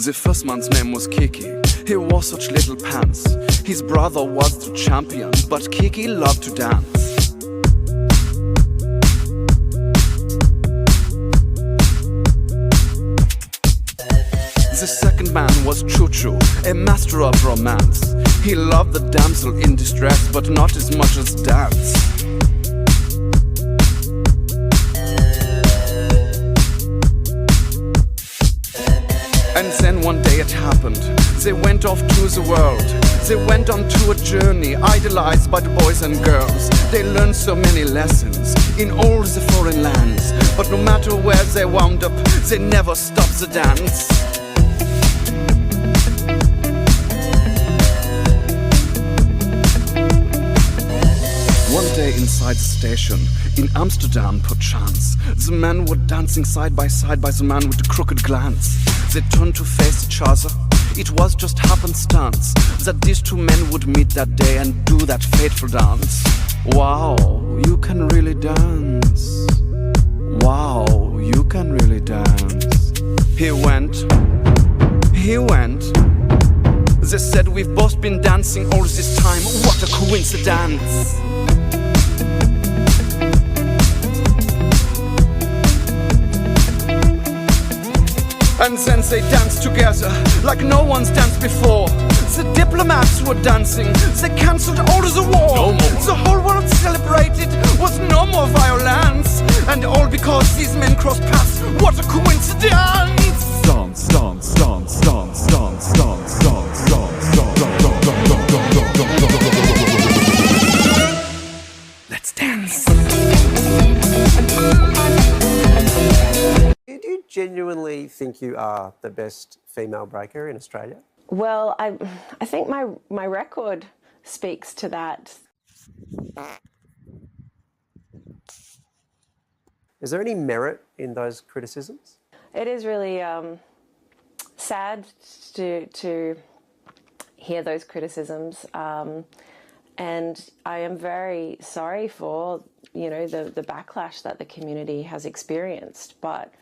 The first man's name was Kiki. He wore such little pants. His brother was the champion, but Kiki loved to dance. The second man was Choo-Choo, a master of romance. He loved the damsel in distress, but not as much as dance. And then one day it happened. They went off to the world. They went on to a journey, idolized by the boys and girls. They learned so many lessons in all the foreign lands. But no matter where they wound up, they never stopped the dance. One day inside the station, in Amsterdam perchance, the men were dancing side by the man with the crooked glance. They turned to face each other. It was just happenstance that these two men would meet that day and do that fateful dance. Wow, you can really dance. Wow, you can really dance. He went. They said, we've both been dancing all this time. What a coincidence. And then they danced together like no one's danced before. The diplomats were dancing, they cancelled all of the war. No more. The whole world celebrated, was no more violence. And all because these men crossed paths. What a coincidence! Dance, dance, dance, dance, dance, dance, dance, dance, dance. Let's dance. Do you genuinely think you are the best female breaker in Australia? Well, I think my record speaks to that. Is there any merit in those criticisms? It is really sad to hear those criticisms, and I am very sorry for the backlash that the community has experienced, but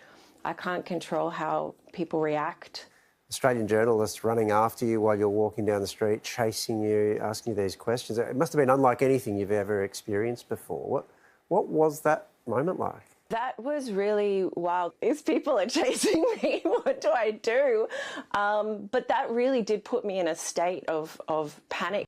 I can't control how people react. Australian journalists running after you while you're walking down the street, chasing you, asking you these questions. It must have been unlike anything you've ever experienced before. What was that moment like? That was really wild. These people are chasing me. What do I do? But that really did put me in a state of panic.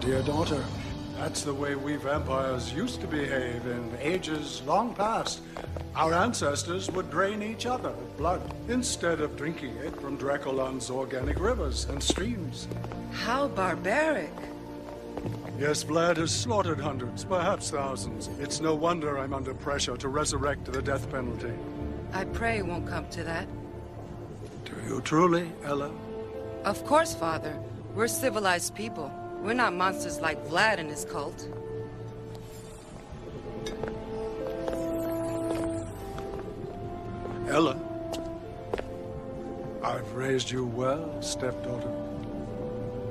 Dear daughter, that's the way we vampires used to behave in ages long past. Our ancestors would drain each other of blood instead of drinking it from Drakulon's organic rivers and streams. How barbaric. Yes, Vlad has slaughtered hundreds, perhaps thousands. It's no wonder I'm under pressure to resurrect the death penalty. I pray it won't come to that. Do you truly, Ella? Of course, Father. We're civilized people. We're not monsters like Vlad and his cult. Ella, I've raised you well, stepdaughter.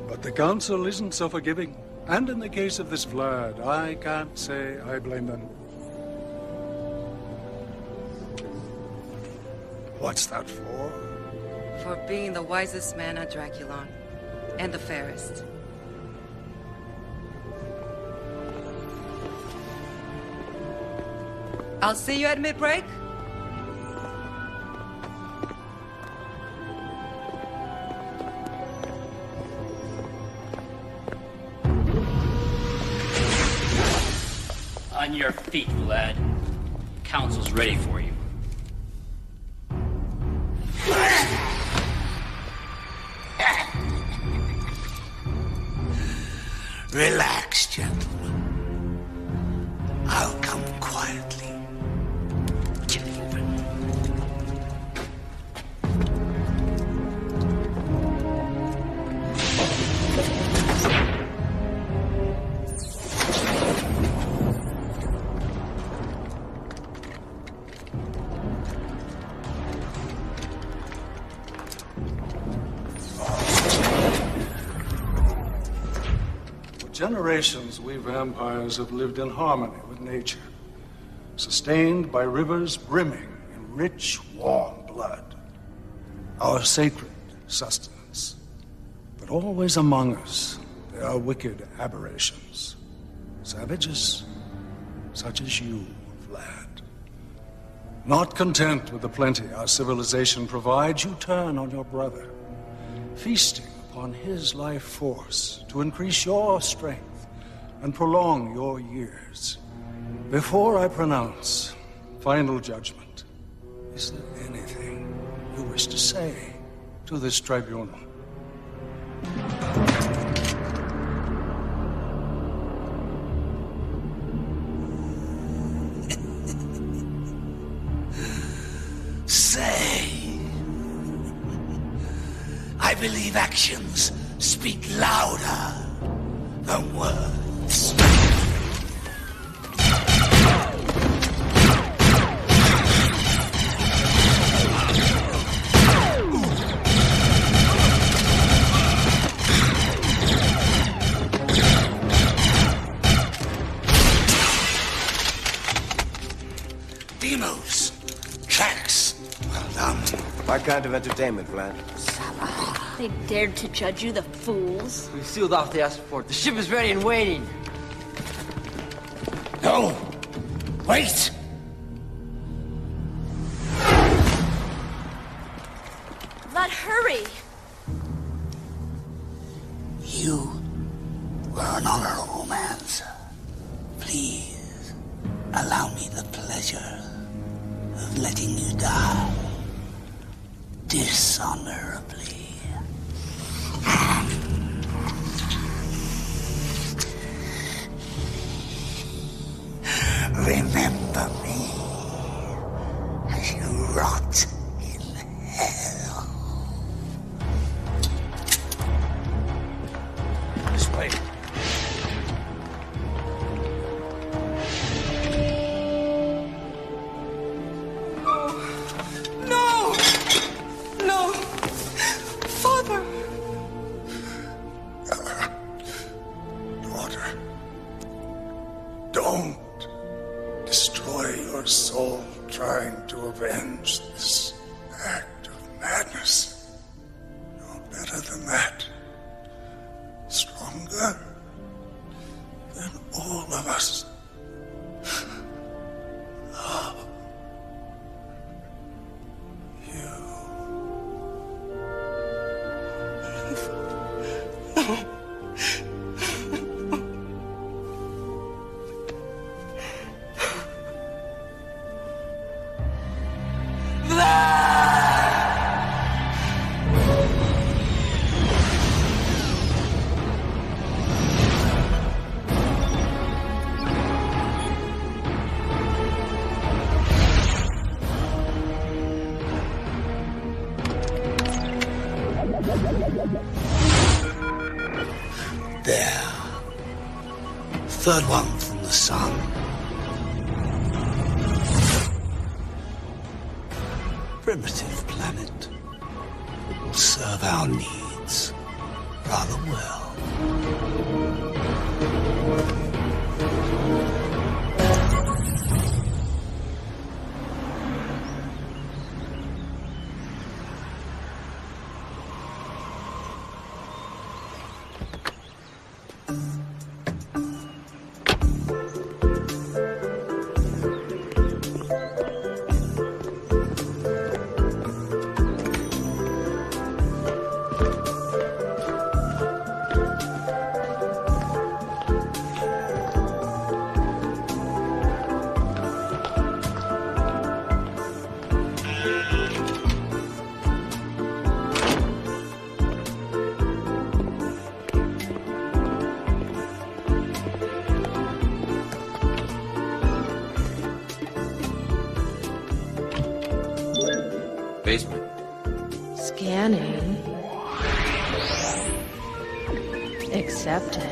But the council isn't so forgiving. And in the case of this Vlad, I can't say I blame them. What's that for? For being the wisest man on Drakulon. And the fairest. I'll see you at mid-break. On your feet, Vlad. Council's ready for you. Relax, gentlemen. I'll come quietly. generations, we vampires have lived in harmony with nature, sustained by rivers brimming in rich, warm blood, our sacred sustenance. But always among us, there are wicked aberrations, savages such as you, Vlad. Not content with the plenty our civilization provides, you turn on your brother, feasting upon his life force to increase your strength and prolong your years. Before I pronounce final judgment, is there anything you wish to say to this tribunal? Say. I believe actions speak louder than words. Demos. Tracks. Well done. What kind of entertainment, Vlad? They dared to judge you, the fools. We sealed off the escort. The ship is ready and waiting. No! Wait! Vlad, hurry! You were an honorable man, sir. Please, allow me the pleasure of letting you die dishonorably. Remember me as you rot in hell. This way. No! No! Father! Daughter, don't destroy your soul trying to avenge this act of madness. You're better than that. Stronger than all of us. Love you. There. Third one from the sun. Primitive planet. It will serve our needs rather well. Basement. Scanning. Accepted.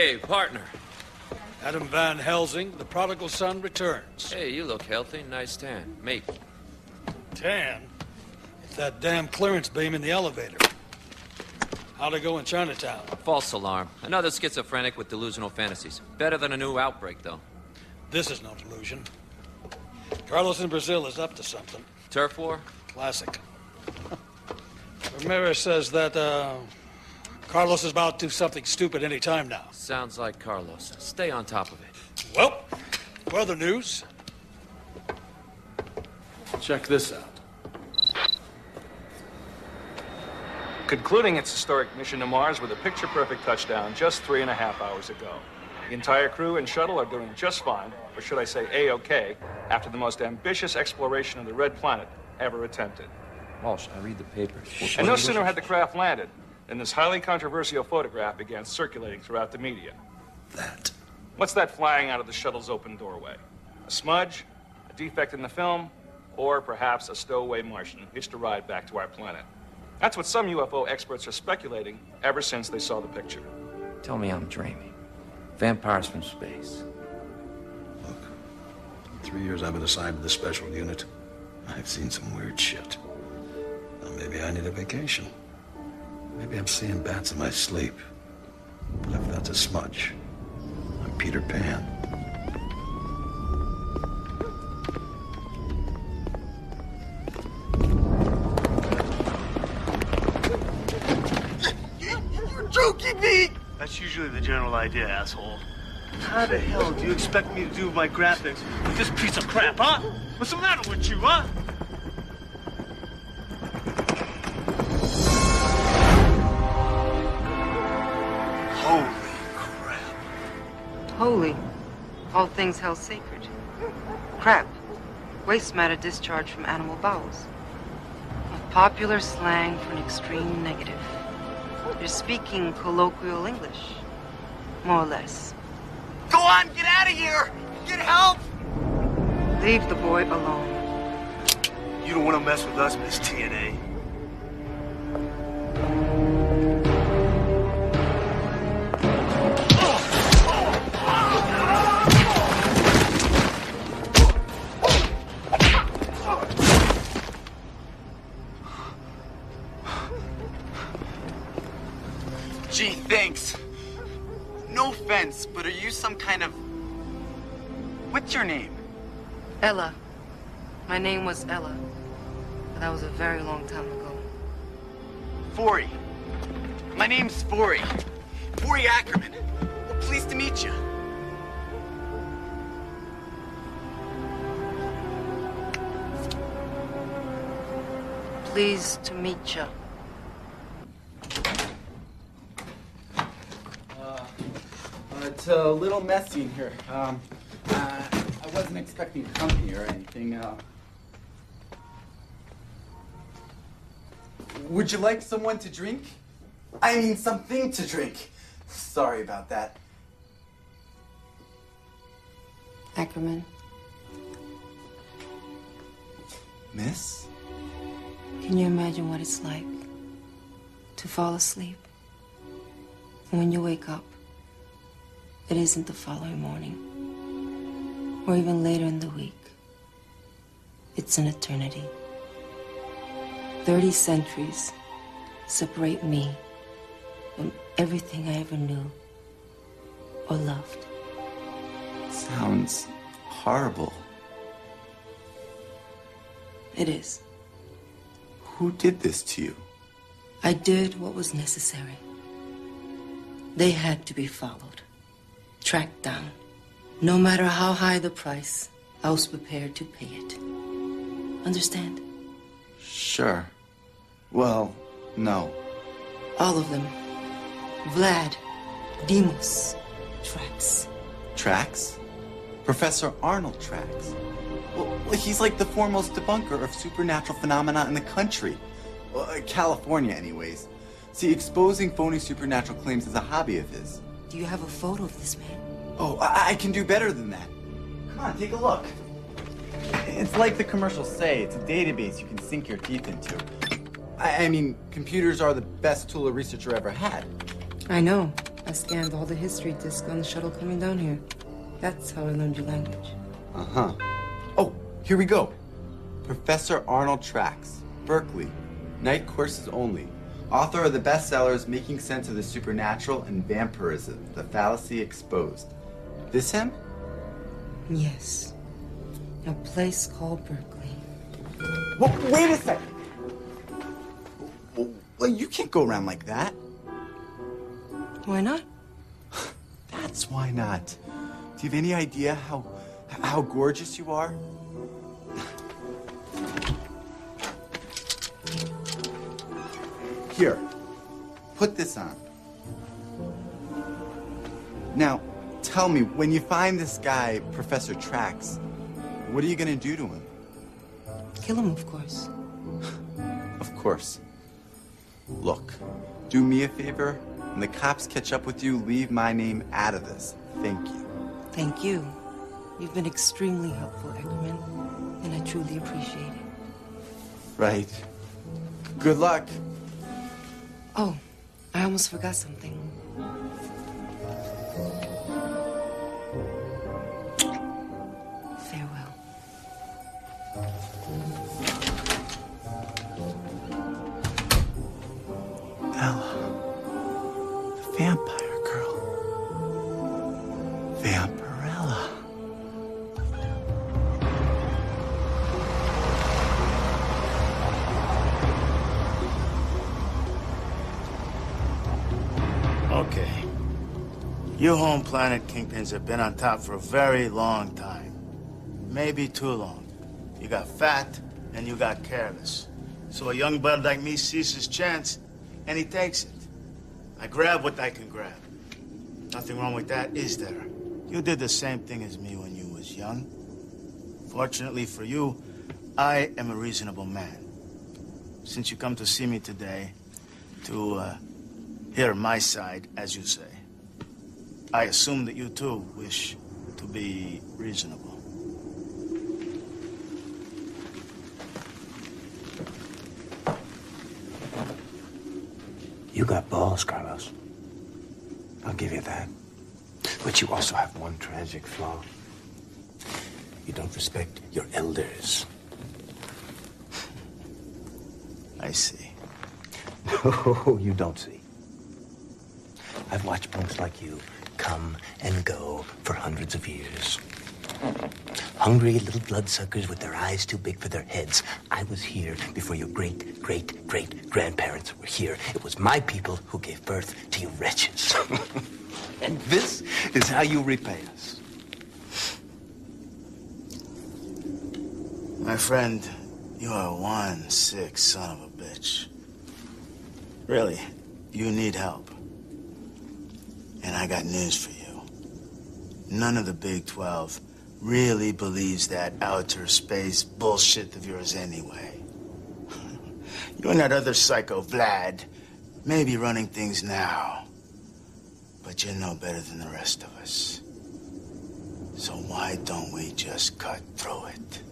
Hey, partner. Adam Van Helsing, the prodigal son, returns. Hey, you look healthy. Nice tan. Mate. Tan? It's that damn clearance beam in the elevator. How'd it go in Chinatown? False alarm. Another schizophrenic with delusional fantasies. Better than a new outbreak, though. This is no delusion. Carlos in Brazil is up to something. Turf war? Classic. Ramirez says that, Carlos is about to do something stupid any time now. Sounds like Carlos. Stay on top of it. Well, further news. Check this out. Concluding its historic mission to Mars with a picture-perfect touchdown just 3.5 hours ago. The entire crew and shuttle are doing just fine, or should I say A-OK, after the most ambitious exploration of the Red Planet ever attempted. Walsh, I read the papers. And no sooner had the craft landed than this highly controversial photograph began circulating throughout the media. That. What's that flying out of the shuttle's open doorway? A smudge, a defect in the film, or perhaps a stowaway Martian hitched a ride back to our planet? That's what some UFO experts are speculating ever since they saw the picture. Tell me I'm dreaming. Vampires from space. Look, in 3 years I've been assigned to the special unit. I've seen some weird shit. Now maybe I need a vacation. Maybe I'm seeing bats in my sleep. But if that's a smudge, I'm Peter Pan. You're joking me! That's usually the general idea, asshole. How the hell do you expect me to do my graphics with this piece of crap, huh? What's the matter with you, huh? Holy crap. Holy. All things held sacred. Crap. Waste matter discharged from animal bowels. A popular slang for an extreme negative. You're speaking colloquial English. More or less. Go on, get out of here! Get help! Leave the boy alone. You don't want to mess with us, Miss TNA. Gee, thanks. No offense, but are you some kind of... What's your name? Ella. My name was Ella. But that was a very long time ago. Forey. My name's Forey. Forey Ackerman. Pleased to meet you. Pleased to meet you. It's a little messy in here. I wasn't expecting company or anything. Would you like someone to drink? I mean, something to drink. Sorry about that. Ackerman. Miss? Can you imagine what it's like to fall asleep? And when you wake up, it isn't the following morning, or even later in the week. It's an eternity. 30 centuries separate me from everything I ever knew or loved. Sounds horrible. It is. Who did this to you? I did what was necessary. They had to be followed. Tracked down. No matter how high the price, I was prepared to pay it. Understand? Sure. Well, no. All of them. Vlad, Demos, Trax. Trax? Professor Arnold Trax? Well, he's like the foremost debunker of supernatural phenomena in the country. Well, California, anyways. See, exposing phony supernatural claims is a hobby of his. Do you have a photo of this man? Oh, I can do better than that. Come on, take a look. It's like the commercials say, it's a database you can sink your teeth into. I mean, computers are the best tool a researcher ever had. I know. I scanned all the history discs on the shuttle coming down here. That's how I learned your language. Uh-huh. Oh, here we go. Professor Arnold Trax, Berkeley. Night courses only. Author of the bestsellers Making Sense of the Supernatural and Vampirism, The Fallacy Exposed. This him? Yes. A place called Berkeley. Well, wait a second. Well, you can't go around like that. Why not? That's why not. Do you have any idea how gorgeous you are? Here, put this on. Now, tell me, when you find this guy, Professor Trax, what are you gonna do to him? Kill him, of course. Of course. Look, do me a favor. When the cops catch up with you, leave my name out of this. Thank you. Thank you. You've been extremely helpful, Eckerman, and I truly appreciate it. Right. Good luck. Oh, I almost forgot something. Farewell. Ella. The vampire girl. Vampirella. Okay. You home planet kingpins have been on top for a very long time. Maybe too long. You got fat and you got careless. So a young bud like me sees his chance and he takes it. I grab what I can grab. Nothing wrong with that, is there? You did the same thing as me when you was young. Fortunately for you, I am a reasonable man. Since you come to see me today, to hear my side, as you say, I assume that you too wish to be reasonable. You got balls, Carlos. I'll give you that. But you also have one tragic flaw. You don't respect your elders. I see. No, you don't see. I've watched punks like you come and go for hundreds of years. Hungry little bloodsuckers with their eyes too big for their heads. I was here before your great-great-great-grandparents were here. It was my people who gave birth to you wretches. And this is how you repay us. My friend, you are one sick son of a bitch. Really, you need help. And I got news for you. None of the Big 12 really believes that outer space bullshit of yours anyway. You and that other psycho, Vlad, may be running things now, but you're no better than the rest of us. So why don't we just cut through it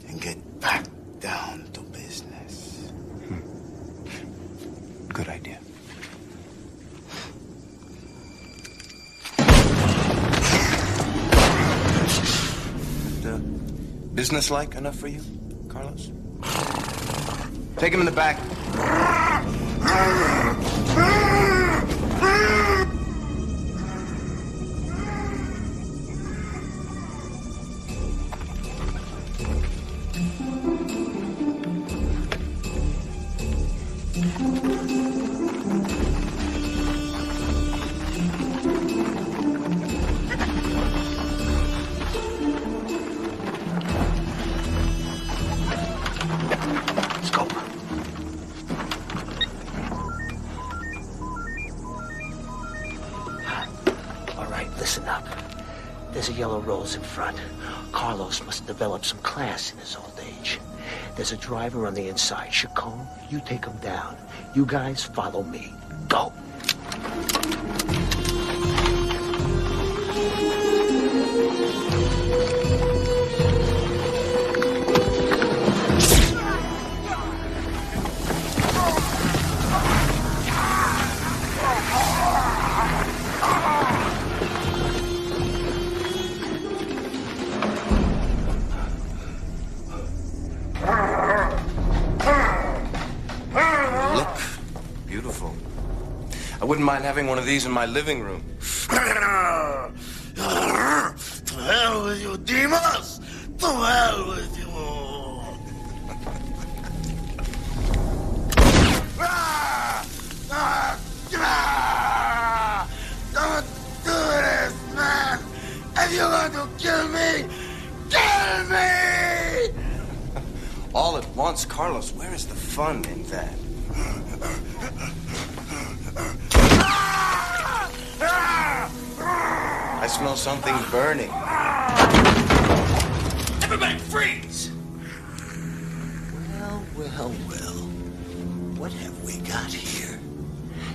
and get back down to business? Good idea. Businesslike enough for you, Carlos? Take him in the back. Yellow rose in front. Carlos must develop some class in his old age. There's a driver on the inside. Chacon, you take him down. You guys follow me. Go. Wouldn't mind having one of these in my living room. To hell with you, Demas! To hell with you! Don't do this, man! If you're going to kill me, kill me! All at once, Carlos. Where is the fun in that? I smell something burning. Everybody freeze! Well. What have we got here?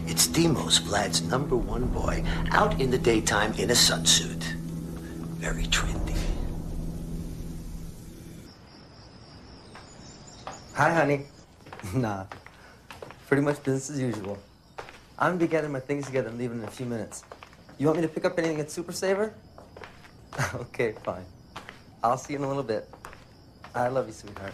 It's Demos, Vlad's #1 boy, out in the daytime in a sunsuit. Very trendy. Hi, honey. Nah. Pretty much business as usual. I'm gonna be getting my things together and leaving in a few minutes. You want me to pick up anything at Super Saver? Okay, fine. I'll see you in a little bit. I love you, sweetheart.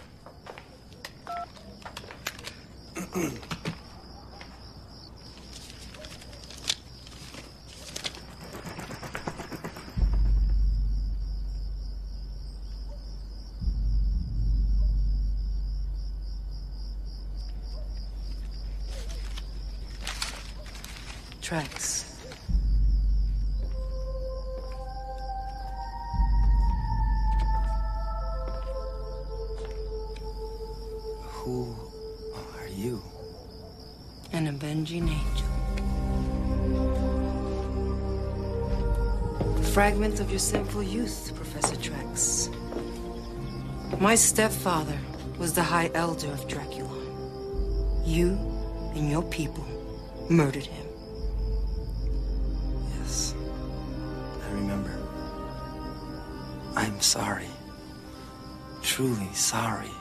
Tracks. Who are you? An avenging angel. A fragment of your sinful youth, Professor Trax. My stepfather was the High Elder of Drakulon. You and your people murdered him. Yes. I remember. I'm sorry. Truly sorry.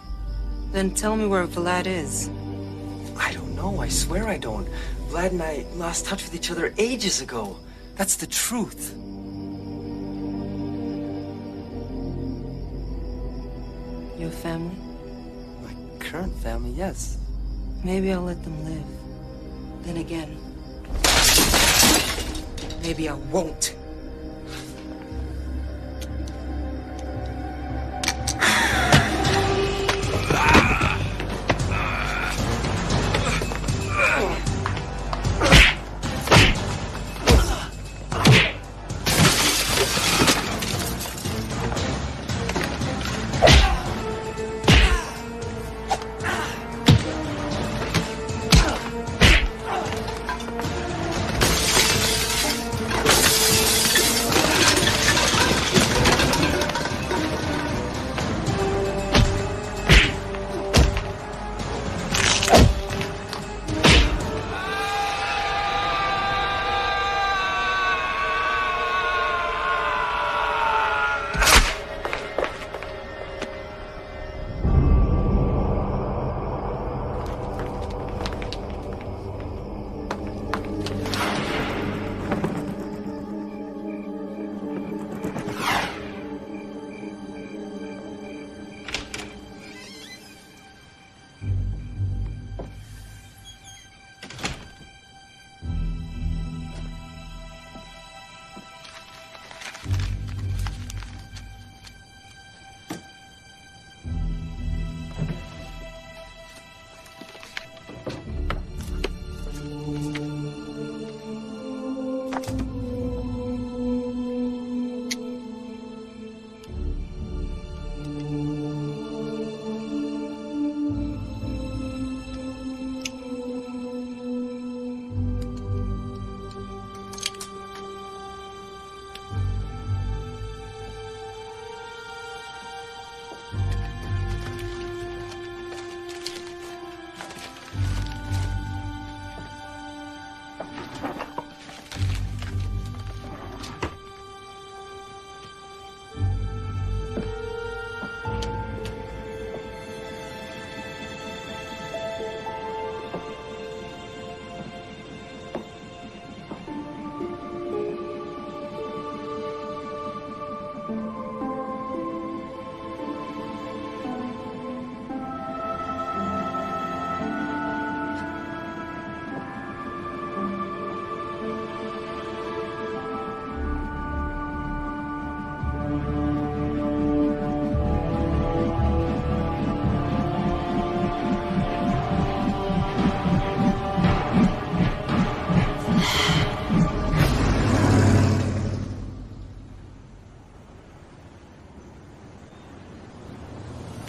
Then tell me where Vlad is. I don't know. I swear I don't. Vlad and I lost touch with each other ages ago. That's the truth. Your family? My current family, yes. Maybe I'll let them live. Then again, maybe I won't.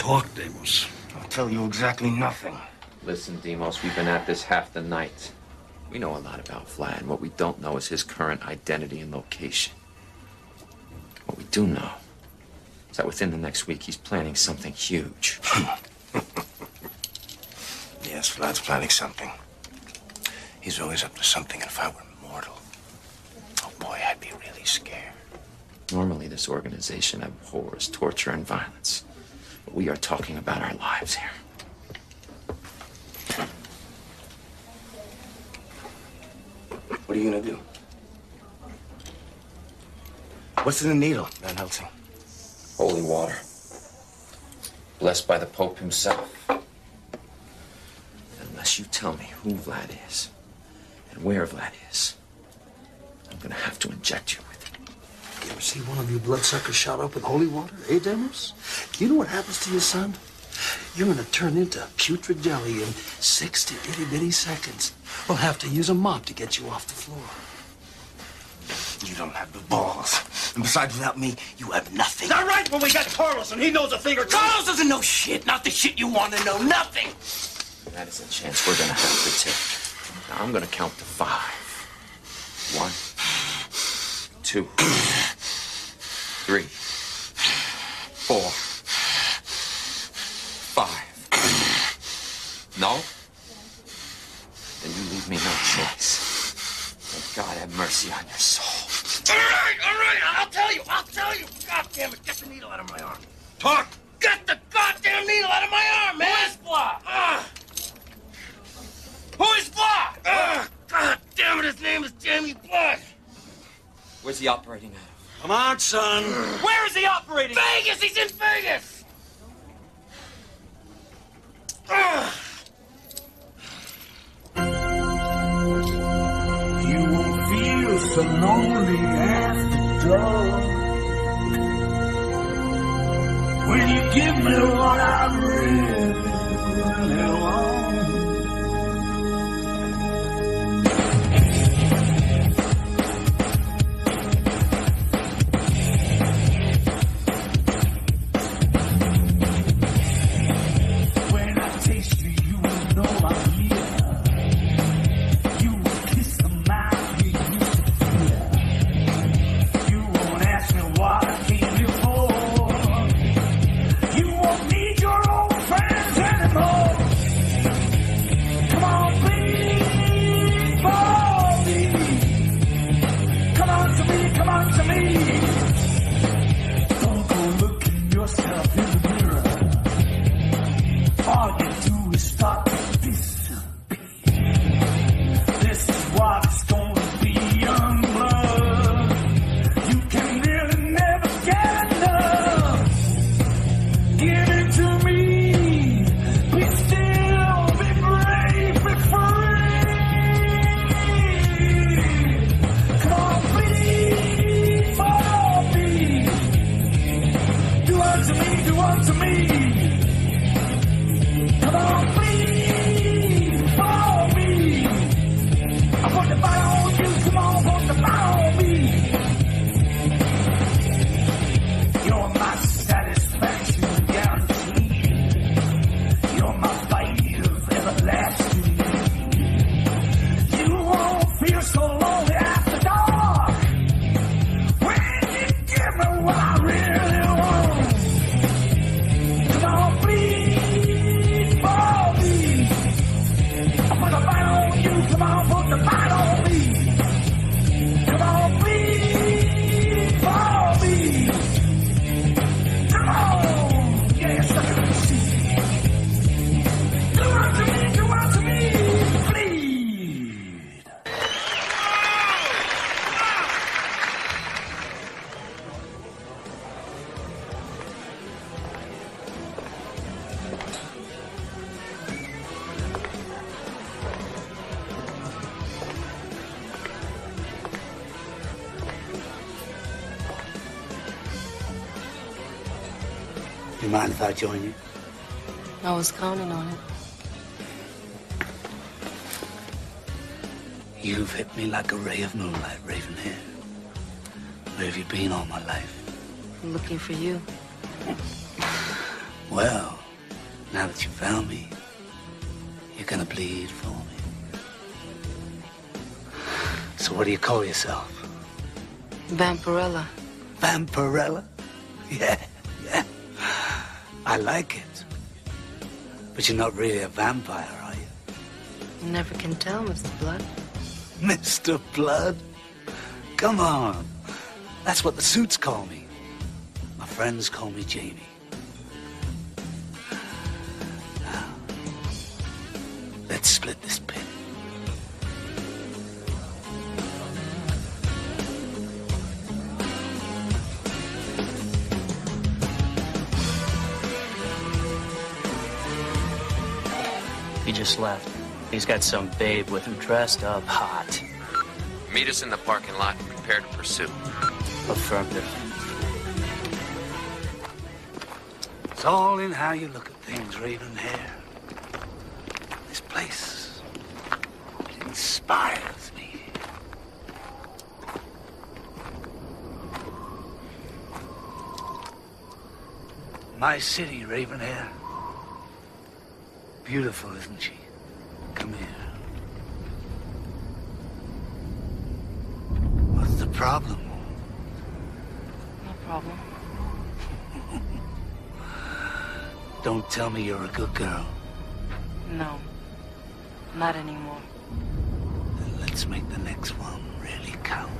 Talk, Deimos. I'll tell you exactly nothing. Listen, Demos, we've been at this half the night. We know a lot about Vlad. What we don't know is his current identity and location. What we do know is that within the next week, he's planning something huge. Yes, Vlad's planning something. He's always up to something, and if I were mortal, oh boy, I'd be really scared. Normally, this organization abhors torture and violence. But we are talking about our lives here. What are you gonna do? What's in the needle, Van Helsing? Holy water. Blessed by the Pope himself. Unless you tell me who Vlad is and where Vlad is, I'm gonna have to inject you with it. You ever see one of you bloodsuckers shot up with holy water, eh, Deimos? You know what happens to your son? You're gonna turn into putrid jelly in 60 itty-bitty seconds. We'll have to use a mop to get you off the floor. You don't have the balls. And besides, without me, you have nothing. All right, well, we got Carlos, and he knows a thing or two. Carlos doesn't know shit. Not the shit you want to know. Nothing. That is a chance we're gonna have to take. Now, I'm gonna count to 5. 1, 2, 3, 4, 5. No? Then you leave me no choice. May God have mercy on your soul. All right, I'll tell you. God damn it, get the needle out of my arm. Talk! Get the goddamn needle out of my arm, man! Who is Vlad? Who is Vlad? God damn it, his name is Jamie Blood. Where's he operating out of? Come on, son. Where is he operating? Vegas! He's in Vegas! You won't feel so lonely after dark when you give me what I really, really want. When I taste you, you will know I'm here. You will kiss the mouth you used to fear. You won't ask me what I came here for. You won't need your old friends anymore. Come on, please, for me. Come on to me, come on to me. Don't go looking yourself in the mirror. All you do is start to disappear. This is what it's gonna be, young blood. You can really never get enough. Give it to me. Be still, be brave, be free. Come on, please, follow me. Do unto me, do unto me. Come on, please, follow me. I put the fire on you, come on, put the fire on me. You're my satisfaction guaranteed. You're my fight of everlasting. You won't feel so lonely after dark when you give me what I really want. Come on, please, follow me. I put the fire on you, come on, put the fire on me. Come on, please, follow me. Come on, yes, I can see. Do unto me, please. You mind if I join you? I was counting on it. You've hit me like a ray of moonlight, Ravenhair. Where have you been all my life? I'm looking for you. Well, now that you found me, you're gonna bleed for me. So what do you call yourself? Vampirella. Vampirella? Yeah. I like it. But you're not really a vampire, are you? You never can tell, Mr. Blood. Mr. Blood? Come on. That's what the suits call me. My friends call me Jamie. Now, let's split this pin. He just left. He's got some babe with him dressed up hot. Meet us in the parking lot and prepare to pursue. Affirmative. It's all in how you look at things, Ravenhair. This place, it inspires me. My city, Ravenhair. Beautiful, isn't she? Come here. What's the problem? No problem. Don't tell me you're a good girl. No. Not anymore. Then let's make the next one really count.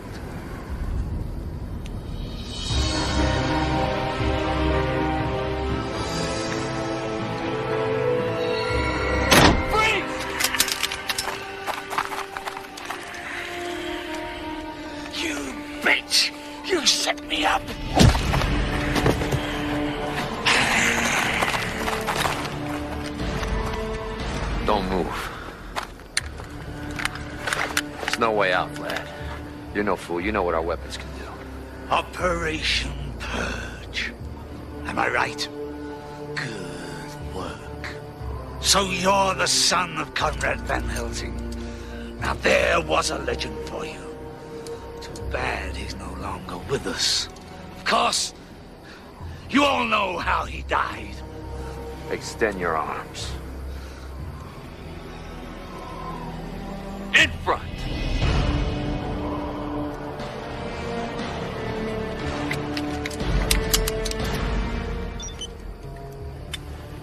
Bitch! You set me up! Don't move. There's no way out, Vlad. You're no fool. You know what our weapons can do. Operation Purge. Am I right? Good work. So you're the son of Conrad Van Helsing. Now there was a legend for you. Too bad he's no longer with us. Of course, you all know how he died. Extend your arms. In front.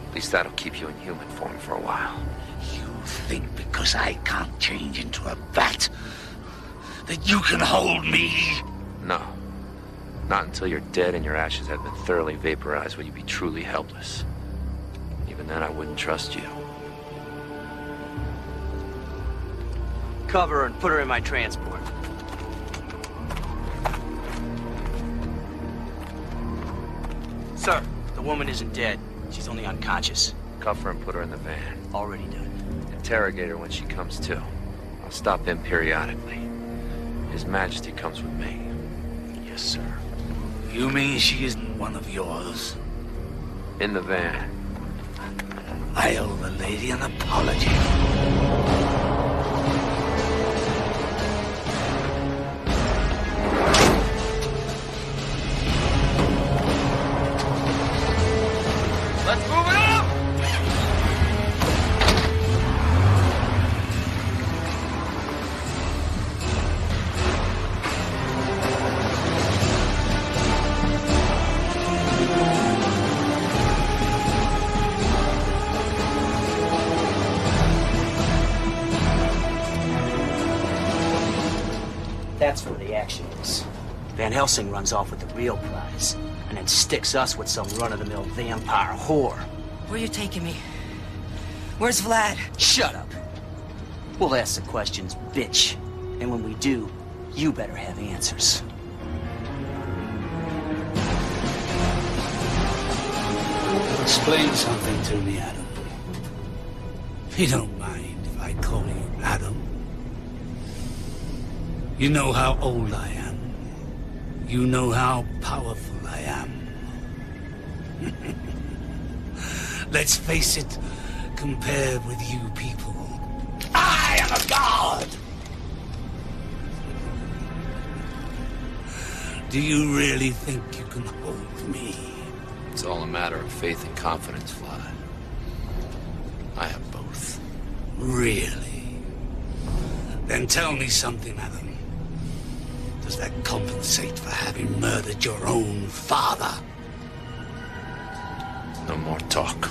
At least that'll keep you in human form for a while. You think because I can't change into a bat that you can hold me? No. Not until you're dead and your ashes have been thoroughly vaporized will you be truly helpless. Even then, I wouldn't trust you. Cover her and put her in my transport. Sir, the woman isn't dead. She's only unconscious. Cuff her and put her in the van. Already done. Interrogate her when she comes to. I'll stop in periodically. His Majesty comes with me. Yes, sir. You mean she isn't one of yours? In the van. I owe the lady an apology. Let's move it up! That's where the action is. Van Helsing runs off with the real prize, and then sticks us with some run-of-the-mill vampire whore. Where are you taking me? Where's Vlad? Shut up. We'll ask the questions, bitch. And when we do, you better have answers. Explain something to me, Adam. You don't mind if I call you Adam? You know how old I am. You know how powerful I am. Let's face it, compared with you people, I am a god! Do you really think you can hold me? It's all a matter of faith and confidence, Vlad. I have both. Really? Then tell me something, Adam. Does that compensate for having murdered your own father? No more talk.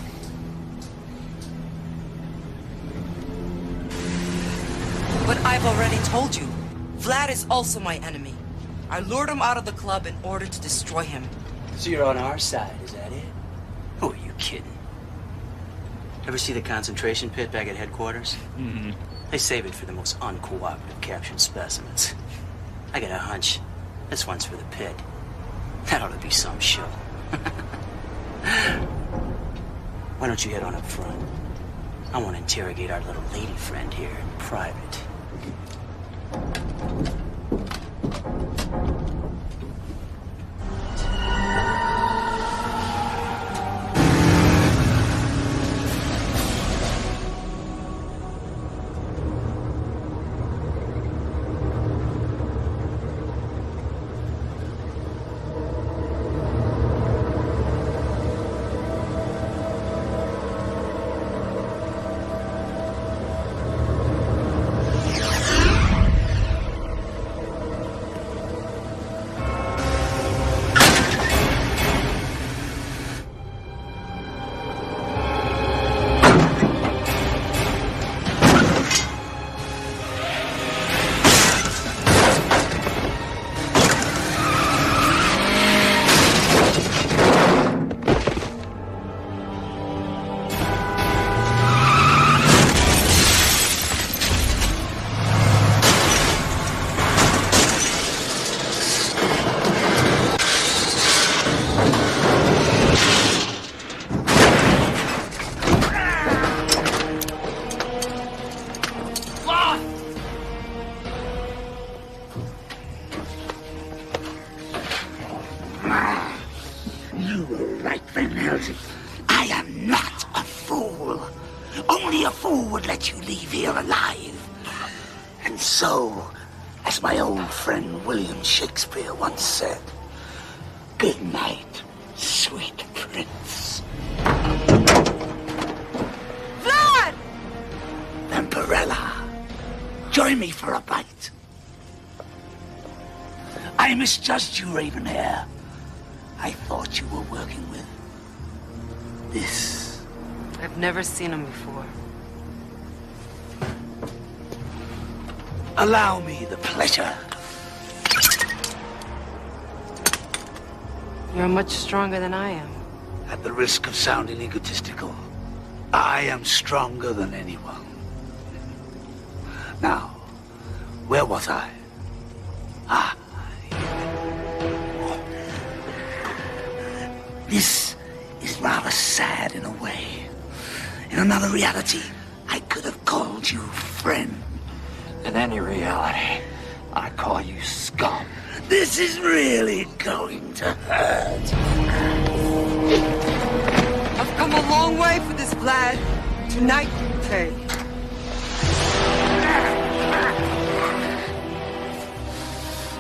But I've already told you, Vlad is also my enemy. I lured him out of the club in order to destroy him. So you're on our side, is that it? Who are you kidding? Ever see the concentration pit back at headquarters? Mm-hmm. They save it for the most uncooperative captured specimens. I got a hunch this one's for the pit. That ought to be some show. Why don't you head on up front? I want to interrogate our little lady friend here in private. You were right, Van Helsing. I am not a fool. Only a fool would let you leave here alive. And so, as my old friend William Shakespeare once said, good night, sweet prince. Vlad! Vampirella, join me for a bite. I misjudged you, Ravenhair. I thought you were working with this. I've never seen him before. Allow me the pleasure. You're much stronger than I am. At the risk of sounding egotistical, I am stronger than anyone. Now, where was I? Ah. This is rather sad in a way. In another reality, I could have called you friend. In any reality, I call you scum. This is really going to hurt. I've come a long way for this, Vlad. Tonight you pay.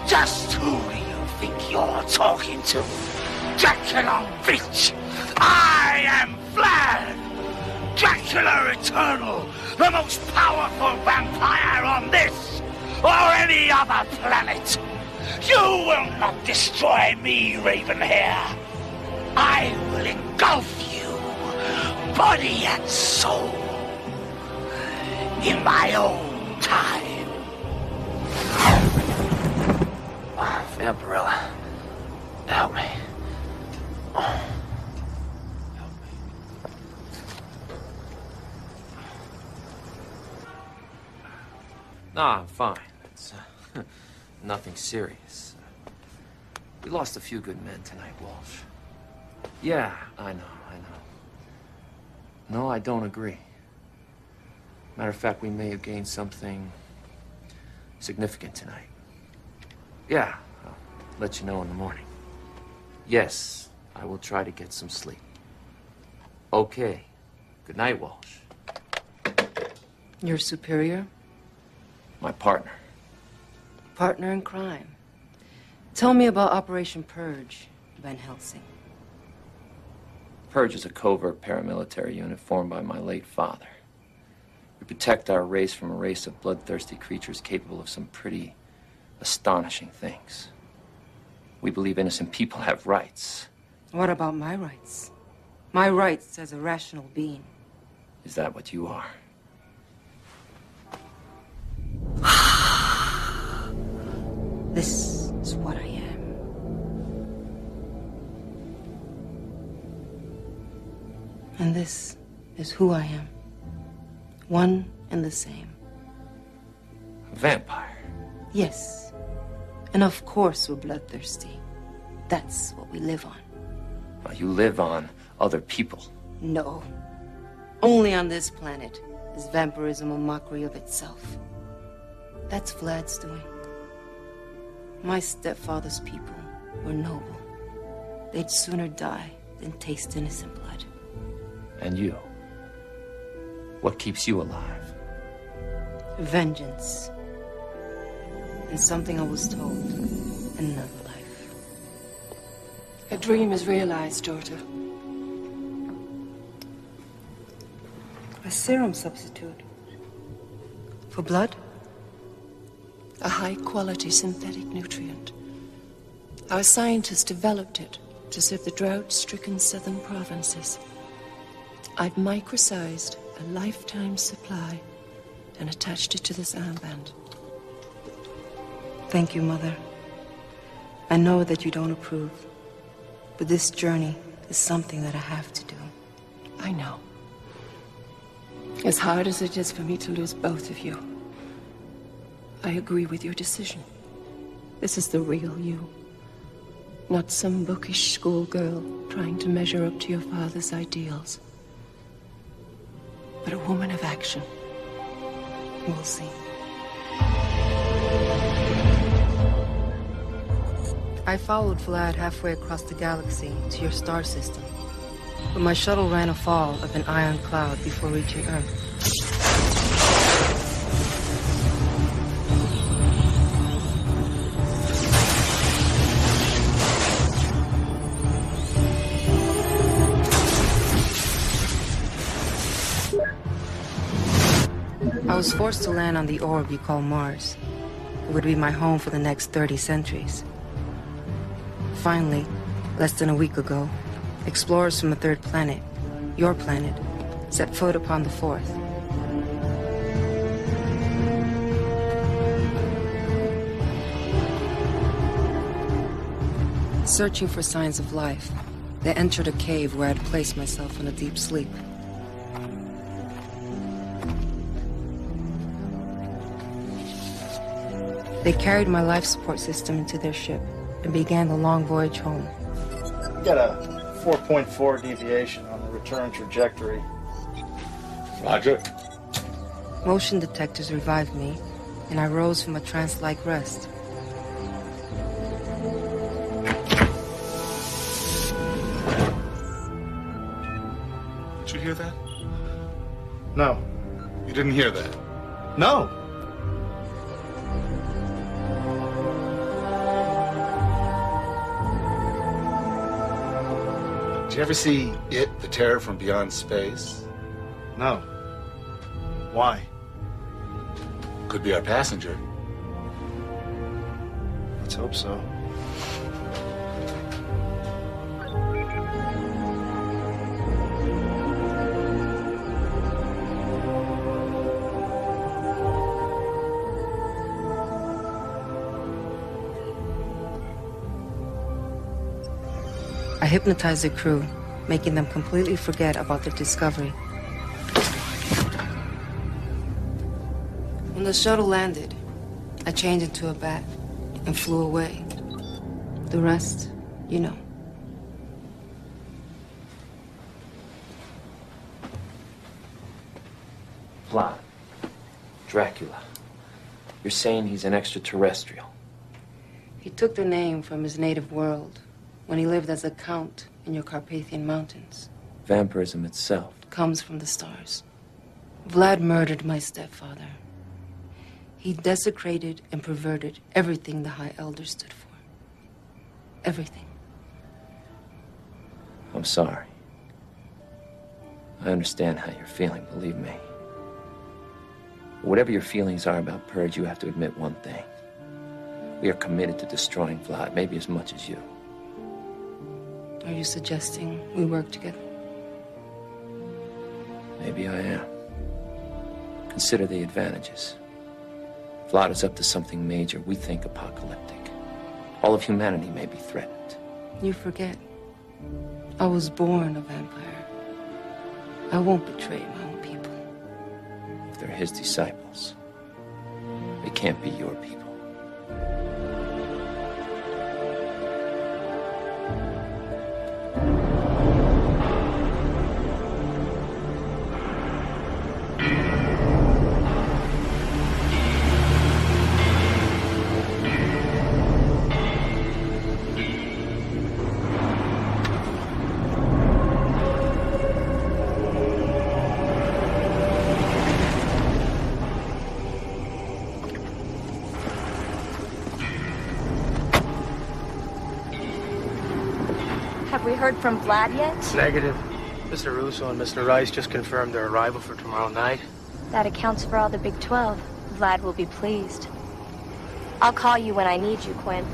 Just who do you think you're talking to? Drakulon, bitch! I am Vlad! Dracula Eternal, the most powerful vampire on this or any other planet. You will not destroy me, Ravenhair. I will engulf you, body and soul, in my own time. Vampirella, help me. Nah, I'm fine. It's nothing serious. We lost a few good men tonight, Walsh. Yeah, I know. No, I don't agree. Matter of fact, we may have gained something significant tonight. Yeah, I'll let you know in the morning. Yes, I will try to get some sleep. Okay. Good night, Walsh. Your superior? My partner. Partner in crime. Tell me about Operation Purge, Van Helsing. PURGE is a covert paramilitary unit formed by my late father. We protect our race from a race of bloodthirsty creatures capable of some pretty astonishing things. We believe innocent people have rights. What about my rights? My rights as a rational being. Is that what you are? This is what I am. And this is who I am. One and the same. A vampire? Yes. And of course we're bloodthirsty. That's what we live on. Well, you live on other people. No. Only on this planet is vampirism a mockery of itself. That's Vlad's doing. My stepfather's people were noble. They'd sooner die than taste innocent blood. And you? What keeps you alive? Vengeance. And something I was told in another life. A dream is realized, daughter. A serum substitute. For blood? A high-quality synthetic nutrient. Our scientists developed it to serve the drought-stricken southern provinces. I've microsized a lifetime supply and attached it to this armband. Thank you, Mother. I know that you don't approve, but this journey is something that I have to do. I know. As hard as it is for me to lose both of you, I agree with your decision. This is the real you. Not some bookish schoolgirl trying to measure up to your father's ideals. But a woman of action. We'll see. I followed Vlad halfway across the galaxy to your star system, but my shuttle ran afoul of an ion cloud before reaching Earth. I was forced to land on the orb you call Mars. It would be my home for the next 30 centuries. Finally, less than a week ago, explorers from a third planet, your planet, set foot upon the fourth. Searching for signs of life, they entered a cave where I'd placed myself in a deep sleep. They carried my life support system into their ship and began the long voyage home. You got a 4.4 deviation on the return trajectory. Roger. Motion detectors revived me, and I rose from a trance-like rest. Did you hear that? No. You didn't hear that? No. Did you ever see It, the Terror from Beyond Space? No. Why? Could be our passenger. Let's hope so. I hypnotized the crew, making them completely forget about their discovery. When the shuttle landed, I changed into a bat and flew away. The rest, you know. Vlad. Dracula. You're saying he's an extraterrestrial? He took the name from his native world when he lived as a count in your Carpathian Mountains. Vampirism itself Comes from the stars. Vlad murdered my stepfather. He desecrated and perverted everything the High Elder stood for. Everything. I'm sorry. I understand how you're feeling, believe me. Whatever your feelings are about Purge, you have to admit one thing. We are committed to destroying Vlad, maybe as much as you. Are you suggesting we work together? Maybe I am. Consider the advantages. Vlad is up to something major, we think apocalyptic. All of humanity may be threatened. You forget. I was born a vampire. I won't betray my own people. If they're his disciples, they can't be your people. Have we heard from Vlad yet? Negative. Mr. Russo and Mr. Rice just confirmed their arrival for tomorrow night. That accounts for all the Big 12. Vlad will be pleased. I'll call you when I need you, Quinn.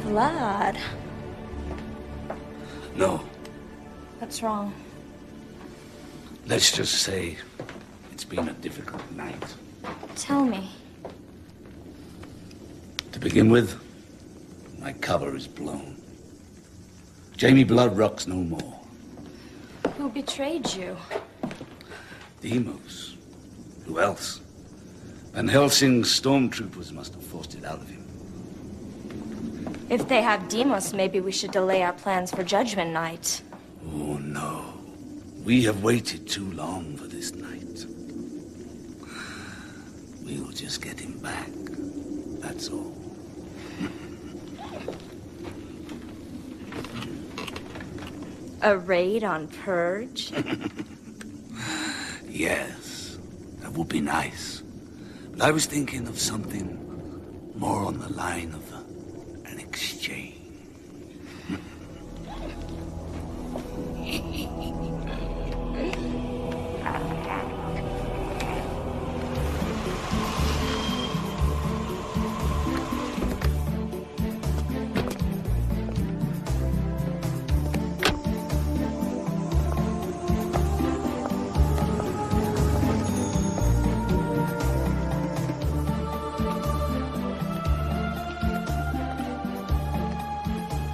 Vlad. No, What's wrong? let's just say it's been a difficult night. Tell me. To begin with, my cover is blown. Jamie Blood rocks no more. Who betrayed you? Demos. Who else? And Helsings stormtroopers must have forced it out of him. If they have Demos, maybe we should delay our plans for Judgment Night. Oh, no. We have waited too long for this night. We'll just get him back. That's all. A raid on Purge? Yes, that would be nice. But I was thinking of something more on the line of an exchange.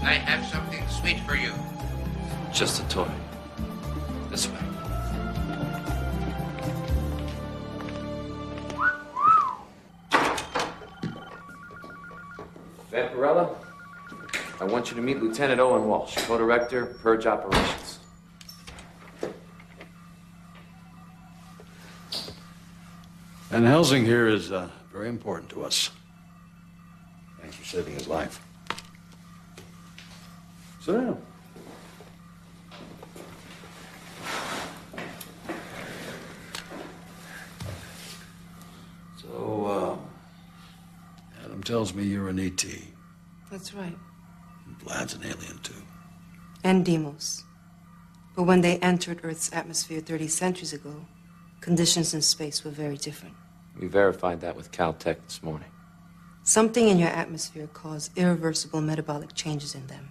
I have something sweet for you. Just a toy. This way. Vampirella, I want you to meet Lieutenant Owen Walsh, Co-Director, Purge Operations. And Helsing here is very important to us. Thanks for saving his life. Sit down. So, Adam tells me you're an ET. That's right. And Vlad's an alien, too. And Demos. But when they entered Earth's atmosphere 30 centuries ago, conditions in space were very different. We verified that with Caltech this morning. Something in your atmosphere caused irreversible metabolic changes in them.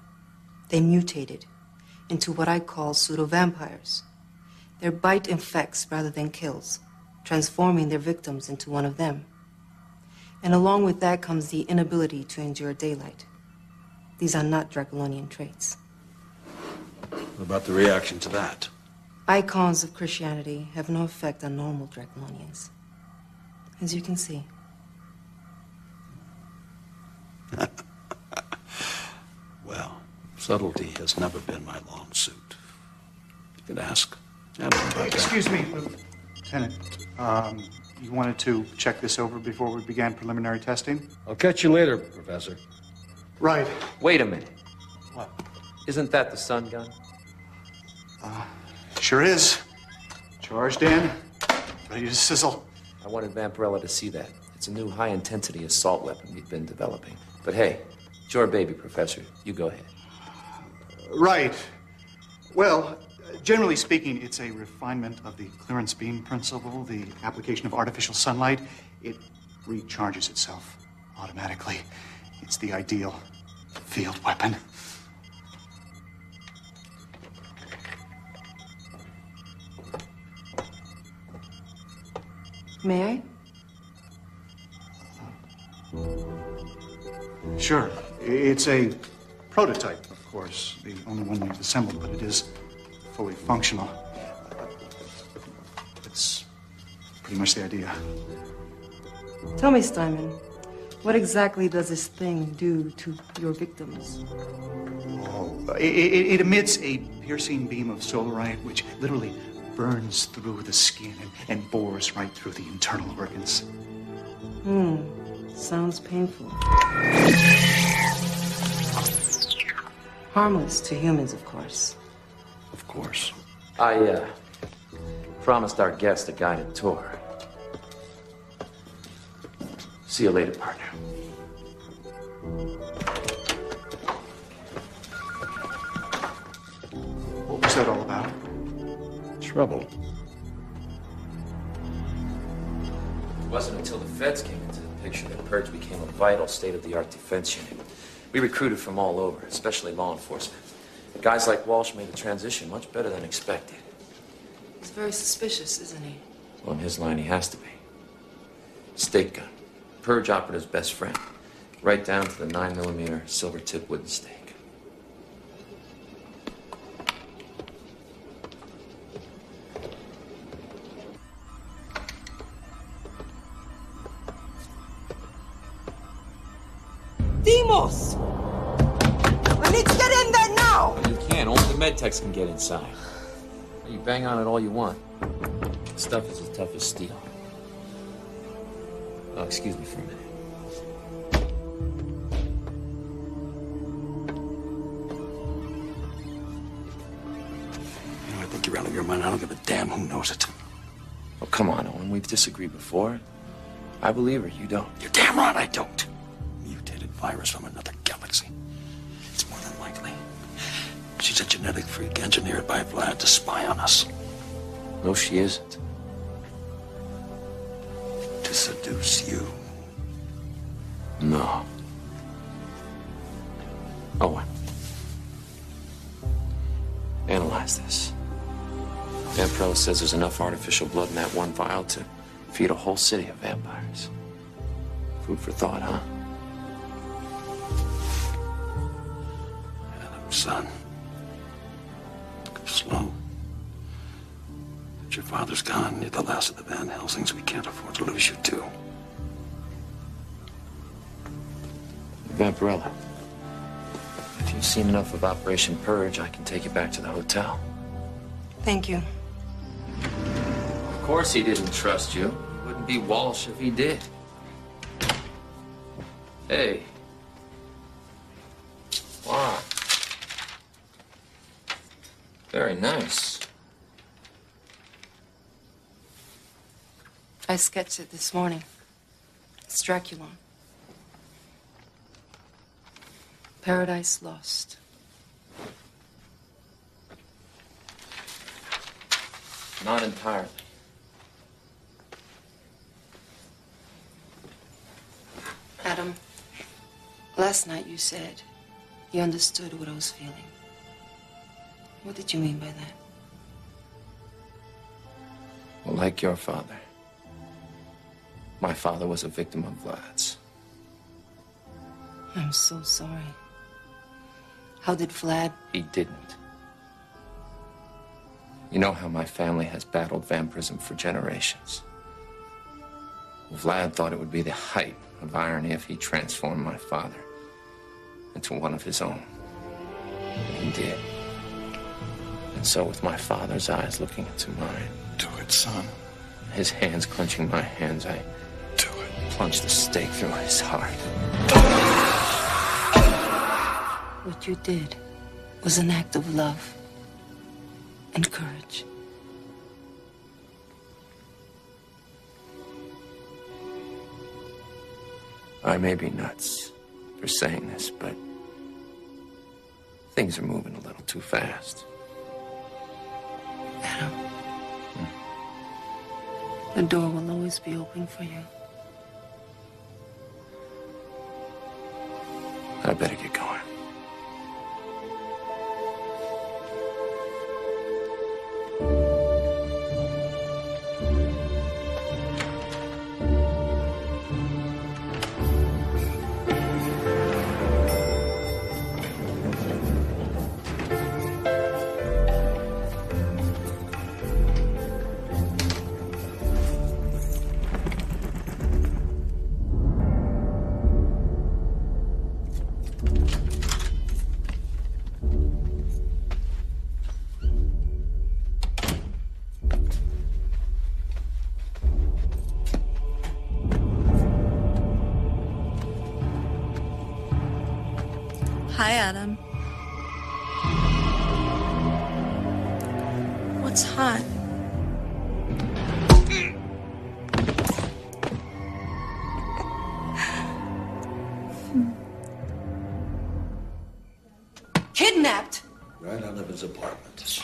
They mutated into what I call pseudo-vampires. Their bite infects rather than kills, transforming their victims into one of them. And along with that comes the inability to endure daylight. These are not Drakulonian traits. What about the reaction to that? Icons of Christianity have no effect on normal Drakulonians, as you can see. Well, subtlety has never been my long suit. You could ask Adam about that. Excuse me, Lieutenant. You wanted to check this over before we began preliminary testing? I'll catch you later, Professor. Right. Wait a minute. What? Isn't that the sun gun? Sure is. Charged in, ready to sizzle. I wanted Vampirella to see that. It's a new high-intensity assault weapon we've been developing. But hey, it's your baby, Professor. You go ahead. Right. Well, generally speaking, it's a refinement of the clearance beam principle, the application of artificial sunlight. It recharges itself automatically. It's the ideal field weapon. May I? Sure. It's a prototype, of course, the only one we've assembled, but it is fully functional. That's pretty much the idea. Tell me, Steinman, what exactly does this thing do to your victims? It emits a piercing beam of solar light, which literally burns through the skin and bores right through the internal organs. Sounds painful. Harmless to humans, of course. Of course. I promised our guest a guided tour. See you later, partner. What was that all about? Trouble. It wasn't until the feds came into the picture that PURGE became a vital state-of-the-art defense unit. We recruited from all over, especially law enforcement. Guys like Walsh made the transition much better than expected. He's very suspicious, isn't he? Well, in his line, he has to be. Stake gun. PURGE operative's best friend. Right down to the 9mm silver-tipped wooden stake. Demos! I need to get in there now! You can't. Only the medtechs can get inside. You bang on it all you want. The stuff is as tough as steel. Oh, excuse me for a minute. You know, I think you're out of your mind. I don't give a damn who knows it. Oh, come on, Owen. We've disagreed before. I believe her. You don't. You're damn right I don't. Mutated virus from another galaxy. It's more than likely. She's a genetic freak engineered by Vlad to spy on us. No, she isn't. To seduce you. No. Owen. Analyze this. Vampirella says there's enough artificial blood in that one vial to feed a whole city of vampires. Food for thought, huh? Adam, son. Go slow. But your father's gone. You're the last of the Van Helsings. We can't afford to lose you, too. Vampirella. If you've seen enough of Operation Purge, I can take you back to the hotel. Thank you. Of course he didn't trust you. He wouldn't be Walsh if he did. Hey. Wow. Very nice. I sketched it this morning. It's Drakulon. Paradise Lost. Not entirely. Adam, last night you said you understood what I was feeling. What did you mean by that? Well, like your father. My father was a victim of Vlad's. I'm so sorry. How did Vlad? He didn't. You know how my family has battled vampirism for generations. Vlad thought it would be the height of irony if he transformed my father into one of his own. He did. And so with my father's eyes looking into mine. Do it, son. His hands clenching my hands, I plunged the stake through his heart. What you did was an act of love and courage. I may be nuts for saying this, but things are moving a little too fast. Adam, the door will always be open for you. I better get going. Hi, Adam. What's hot? Kidnapped? Right out of his apartment.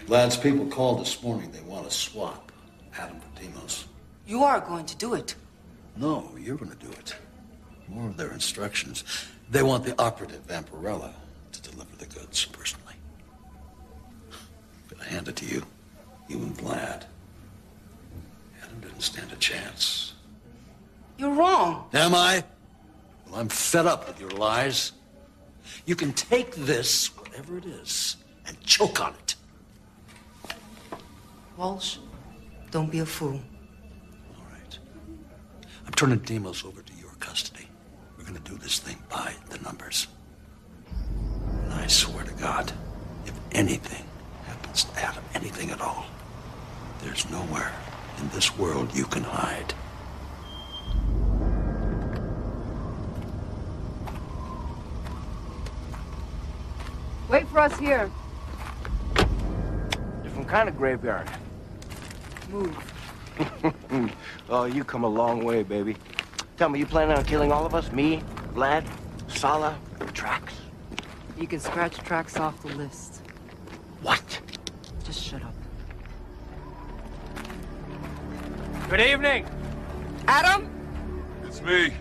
Vlad's people called this morning. They want to swap Adam for Demos. You are going to do it. No, you're going to do it. More of their instructions. They want the operative, Vampirella, to deliver the goods personally. But I hand it to you. You and Vlad. Adam didn't stand a chance. You're wrong. Am I? Well, I'm fed up with your lies. You can take this, whatever it is, and choke on it. Walsh, don't be a fool. I'm turning Demos over to your custody. We're going to do this thing by the numbers. And I swear to God, if anything happens to Adam, anything at all, there's nowhere in this world you can hide. Wait for us here. Different kind of graveyard. Move. Oh, you come a long way, baby. Tell me, you planning on killing all of us? Me, Vlad, Sala, Trax? You can scratch Trax off the list. What? Just shut up. Good evening. Adam? It's me.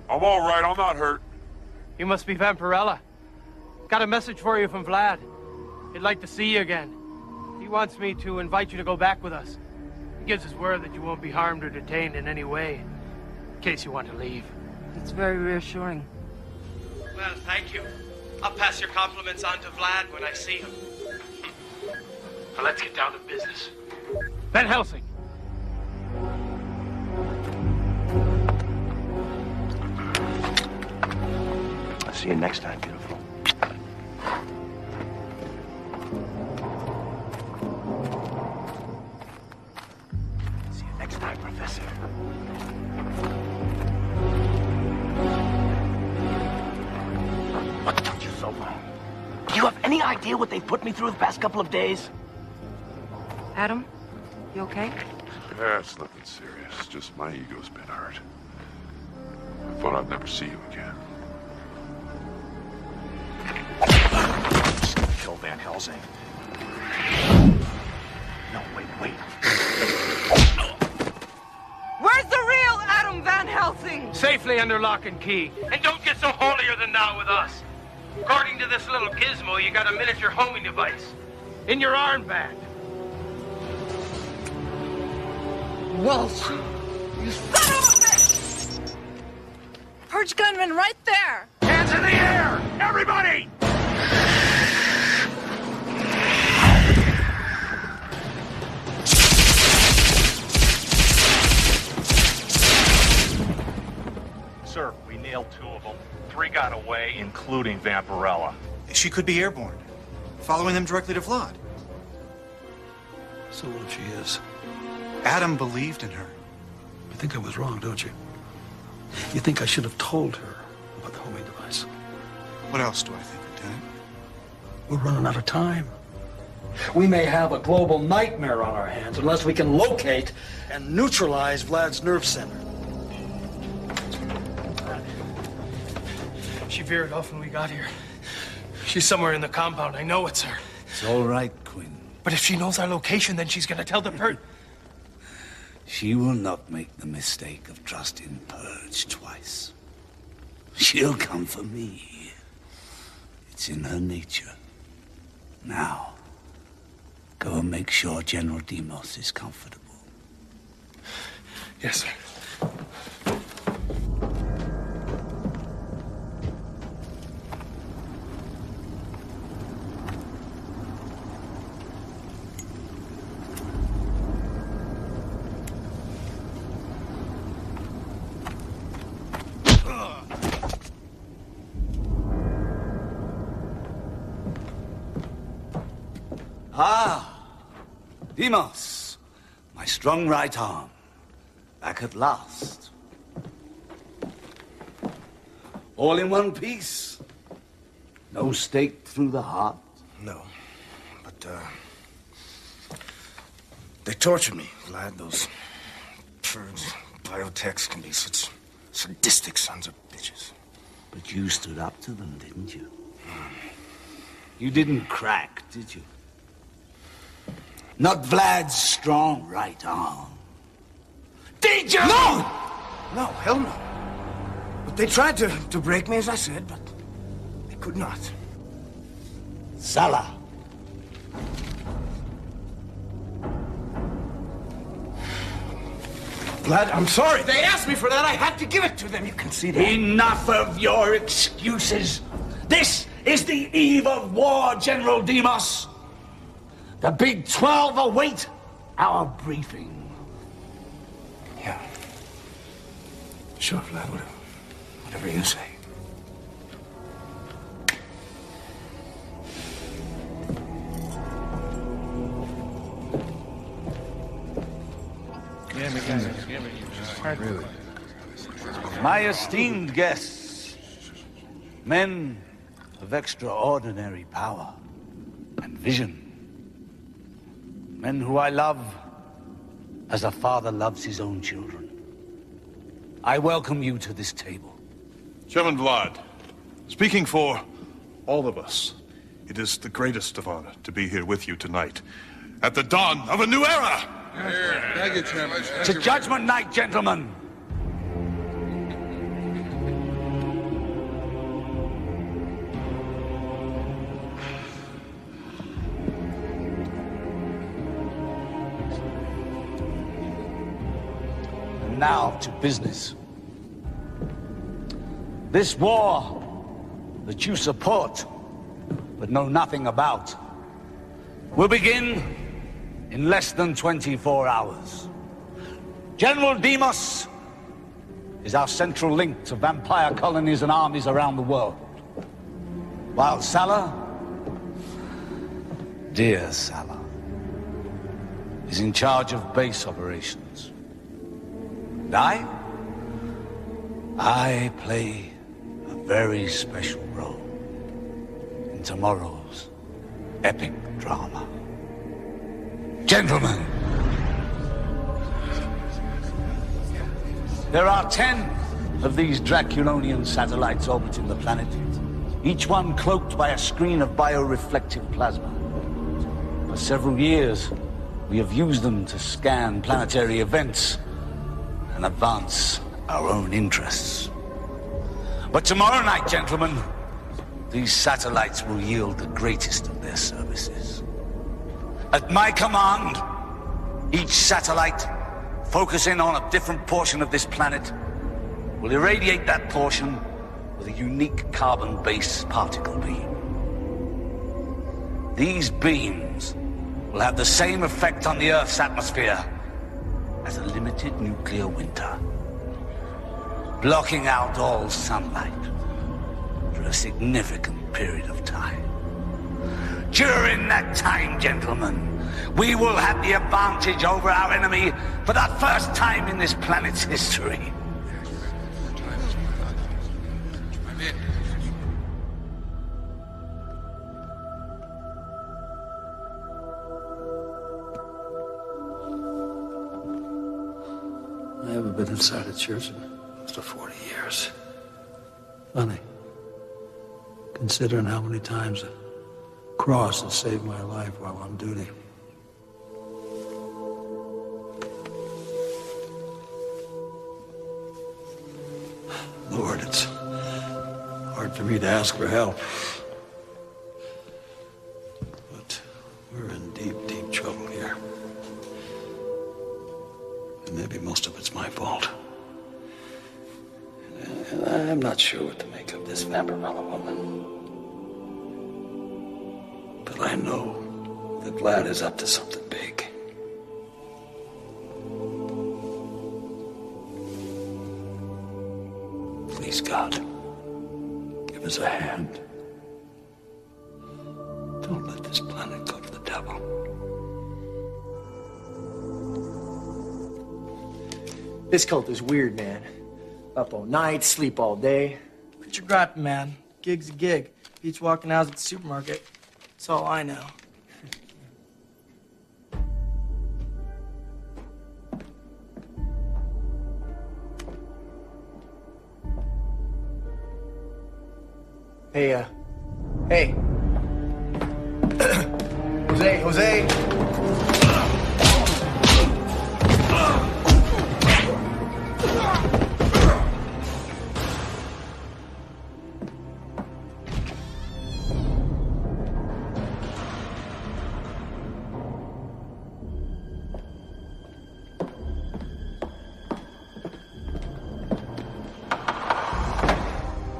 I'm all right. I'm not hurt. You must be Vampirella. Got a message for you from Vlad. He'd like to see you again. He wants me to invite you to go back with us. He gives his word that you won't be harmed or detained in any way, in case you want to leave. It's very reassuring. Well, thank you. I'll pass your compliments on to Vlad when I see him. Now let's get down to business. Van Helsing. I'll see you next time, beautiful. See you next time, Professor. What took you so long? Do you have any idea what they've put me through the past couple of days? Adam, you okay? Yeah, it's nothing serious. Just my ego's been hurt. I thought I'd never see you again. Kill Van Helsing. No, wait. Where's the real Adam Van Helsing? Safely under lock and key. And don't get so holier than thou with us. According to this little gizmo, you got a miniature homing device in your armband. Walsh, you son of a bitch! Purge gunman right there! Hands in the air! Everybody! including Vampirella. She could be airborne, following them directly to Vlad. So what if she is? Adam believed in her. You think I was wrong, don't you? You think I should have told her about the homing device? What else do I think, Lieutenant? We're running out of time. We may have a global nightmare on our hands unless we can locate and neutralize Vlad's nerve center. She veered off when we got here. She's somewhere in the compound. I know it's her. It's all right, Quinn. But if she knows our location, then she's gonna tell the PURGE. She will not make the mistake of trusting PURGE twice. She'll come for me. It's in her nature. Now, go and make sure General Demos is comfortable. Yes, sir. Ah, Demos, my strong right arm, back at last. All in one piece? No stake through the heart? No, but, they tortured me, Vlad. Those PURGE biotechs can be such sadistic sons of bitches. But you stood up to them, didn't you? You didn't crack, did you? Not Vlad's strong right arm. Did you? No! No, hell no. But they tried to break me, as I said, but they could not. Salah. Vlad, I'm sorry. They asked me for that. I had to give it to them. You can see that. Enough of your excuses. This is the eve of war, General Demos. The Big 12 await our briefing. Yeah. Sure, Vlad, whatever you say. Really? My esteemed guests, men of extraordinary power and vision, men who I love as a father loves his own children, I welcome you to this table. Chairman Vlad, speaking for all of us, it is the greatest of honor to be here with you tonight at the dawn of a new era. Thank you, Chairman. To Judgment Night, gentlemen. And now to business. This war that you support but know nothing about will begin in less than 24 hours. General Demos is our central link to vampire colonies and armies around the world. While Salah, dear Salah, is in charge of base operations. And I play a very special role in tomorrow's epic drama. Gentlemen, there are 10 of these Drakulonian satellites orbiting the planet, each one cloaked by a screen of bioreflective plasma. For several years, we have used them to scan planetary events and advance our own interests. But tomorrow night, gentlemen, these satellites will yield the greatest of their services. At my command, each satellite, focusing on a different portion of this planet, will irradiate that portion with a unique carbon-based particle beam. These beams will have the same effect on the Earth's atmosphere as a limited nuclear winter, blocking out all sunlight for a a significant period of time. During that time, gentlemen, we will have the advantage over our enemy for the first time in this planet's history. I haven't been inside a church in close to 40 years. Funny. Considering how many times a cross has saved my life while on duty. Lord, it's hard for me to ask for help. But we're in deep, deep trouble here. And maybe most of it's my fault. And I'm not sure what to make of this Vampirella woman. But I know that Vlad is up to something big. Please, God, give us a hand. Don't let this planet go to the devil. This cult is weird, man. Up all night, sleep all day. Quit your griping, man. Gig's a gig. Beats walking out at the supermarket. That's all I know. Hey, hey. Jose.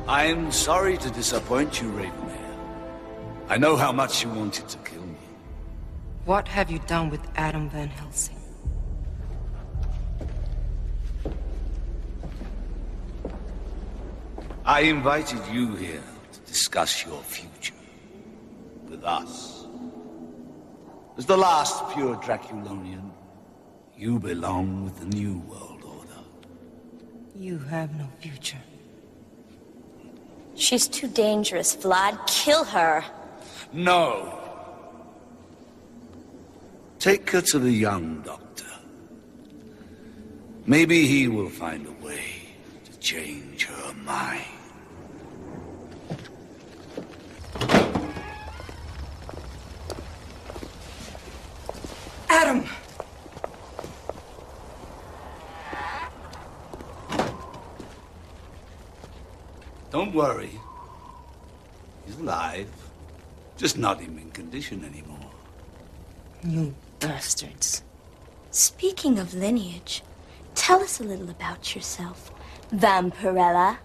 I'm sorry to disappoint you, Ravenhair. I know how much you wanted to kill me. What have you done with Adam Van Helsing? I invited you here to discuss your future with us. As the last pure Drakulonian, you belong with the New World Order. You have no future. She's too dangerous, Vlad. Kill her. No. Take her to the young doctor. Maybe he will find a way to change her mind. Adam! Don't worry. He's alive. Just not in mint condition anymore. You bastards. Speaking of lineage, tell us a little about yourself, Vampirella.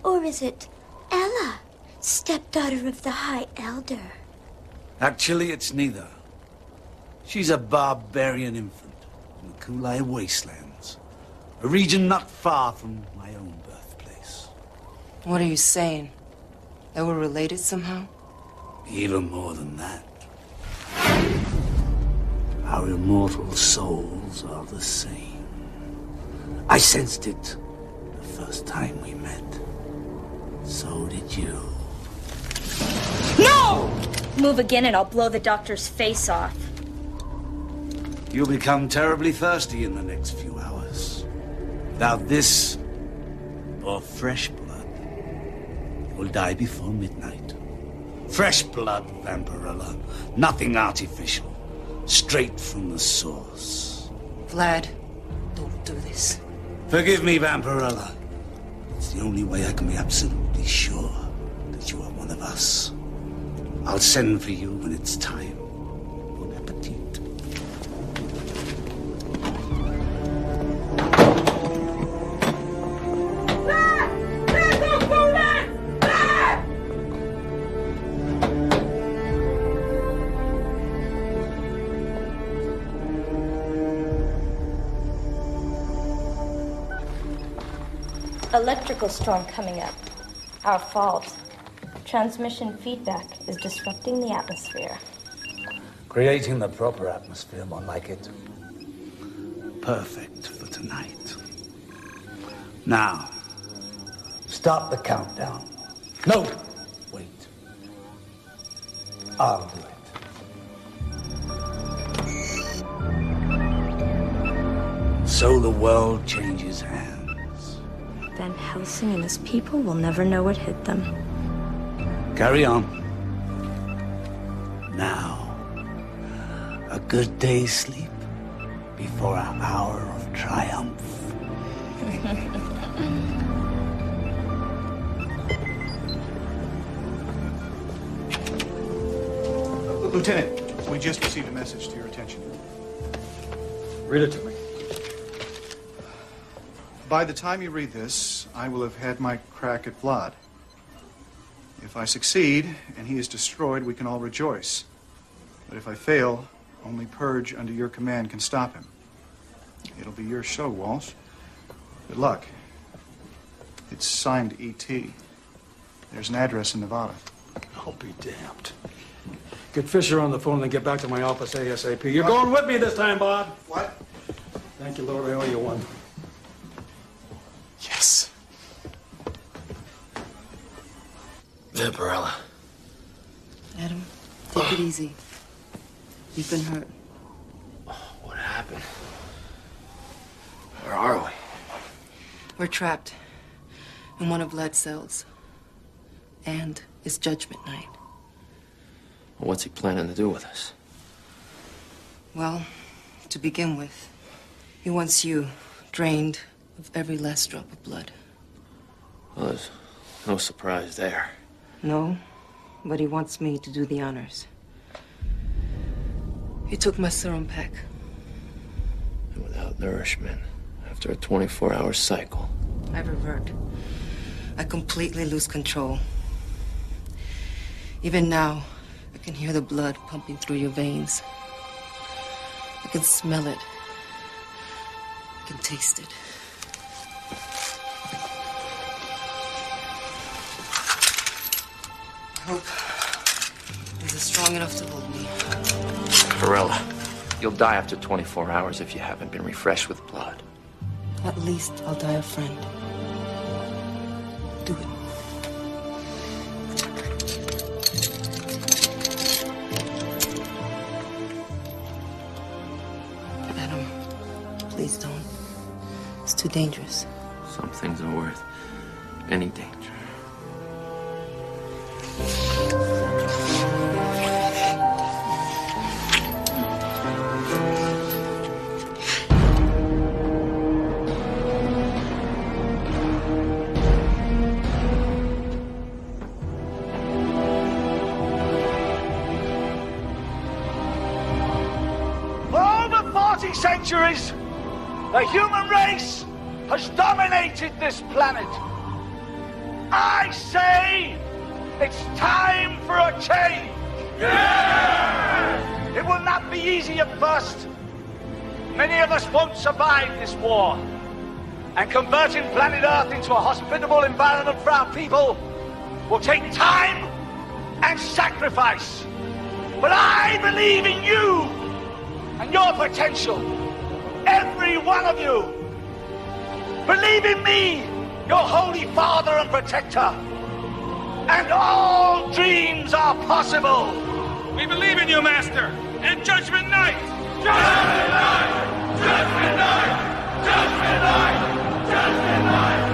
Or is it Ella, stepdaughter of the High Elder? Actually, it's neither. She's a barbarian infant in the Kulai Wastelands, a region not far from my own birthplace. What are you saying? That we're related somehow? Even more than that. Our immortal souls are the same. I sensed it the first time we met. So did you. No! Move again and I'll blow the doctor's face off. You'll become terribly thirsty in the next few hours. Without this, or fresh blood, you'll die before midnight. Fresh blood, Vampirella. Nothing artificial. Straight from the source. Vlad, don't do this. Forgive me, Vampirella. It's the only way I can be absolutely sure that you are one of us. I'll send for you when it's time. Bon appetit. Electrical storm coming up. Our fault. Transmission feedback is disrupting the atmosphere. Creating the proper atmosphere, more like it. Perfect for tonight. Now, stop the countdown. No, wait. I'll do it. So the world changes hands. Then Helsing and his people will never know what hit them. Carry on. Now, a good day's sleep before our hour of triumph. Lieutenant, we just received a message to your attention. Read it to me. By the time you read this, I will have had my crack at Vlad. If I succeed and he is destroyed, we can all rejoice. But if I fail, only Purge under your command can stop him. It'll be your show, Walsh. Good luck. It's signed E.T. There's an address in Nevada. I'll be damned. Get Fisher on the phone and then get back to my office ASAP. You're going with me this time, Bob. What? Thank you, Lord. I owe you one. Yes. Vampirella. Adam, take it easy. You've been hurt. What happened? Where are we? We're trapped in one of Vlad's cells. And it's Judgment Night. Well, what's he planning to do with us? Well, to begin with, he wants you drained of every last drop of blood. Well, there's no surprise there. No, but he wants me to do the honors. He took my serum pack. And without nourishment, after a 24-hour cycle. I revert. I completely lose control. Even now, I can hear the blood pumping through your veins. I can smell it. I can taste it. I hope this is strong enough to hold me. Vampirella, you'll die after 24 hours if you haven't been refreshed with blood. At least I'll die a friend. Do it. Adam, please don't. It's too dangerous. Some things are worth any danger. Centuries, the human race has dominated this planet. I say it's time for a change. Yeah! It will not be easy at first. Many of us won't survive this war. And converting planet Earth into a hospitable environment for our people will take time and sacrifice. But I believe in you and your potential. Every one of you. Believe in me, your holy father and protector. And all dreams are possible. We believe in you, Master. And Judgment Night! Judgment Night! Judgment Night! Judgment Night! Judgment Night!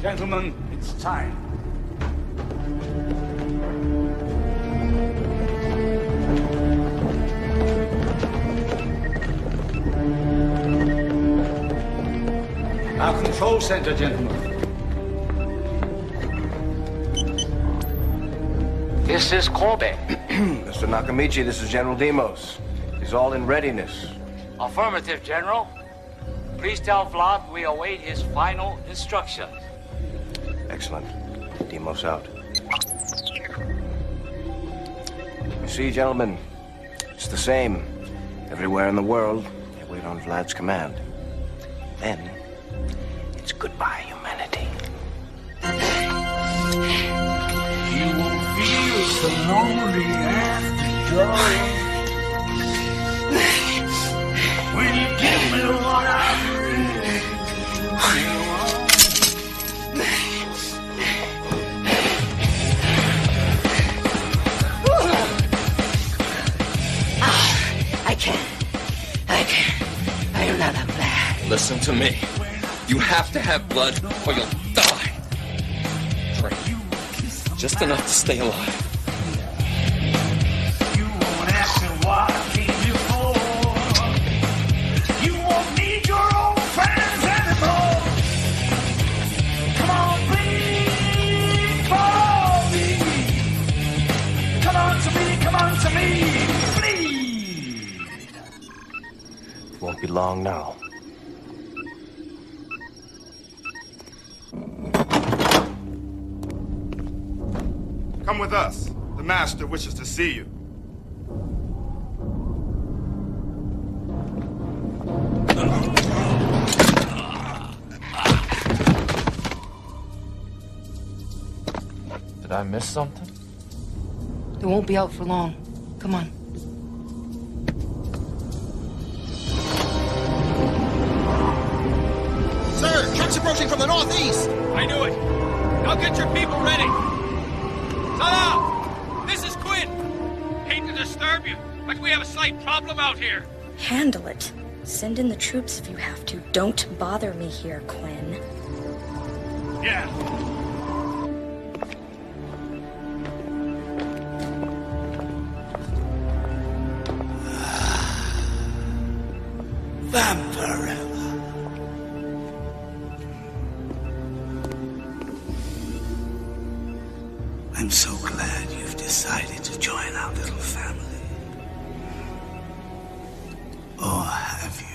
Gentlemen, it's time. Our control center, gentlemen. This is Kobe. Mr. Nakamichi, this is General Demos. He's all in readiness. Affirmative, General. Please tell Vlad we await his final instructions. Excellent. Demos out. You see, gentlemen, it's the same. Everywhere in the world, they wait on Vlad's command. Then, it's goodbye, humanity. You won't feel so lonely after joy. When you give me what I really I can't. I am not a Vlad. Listen to me. You have to have blood or you'll die. Drink. Just enough to stay alive. You won't ask me what I came here for. You won't need your own friends anymore. Come on, please, follow me. Come on to me, please. It won't be long now. Come with us. The Master wishes to see you. Did I miss something? They won't be out for long. Come on. Sir, trucks approaching from the northeast. I knew it. Now get your people ready. Hello! This is Quinn. Hate to disturb you, but we have a slight problem out here. Handle it. Send in the troops if you have to. Don't bother me here, Quinn. Yeah. Vampirella. I'm so glad you've decided to join our little family. Or have you?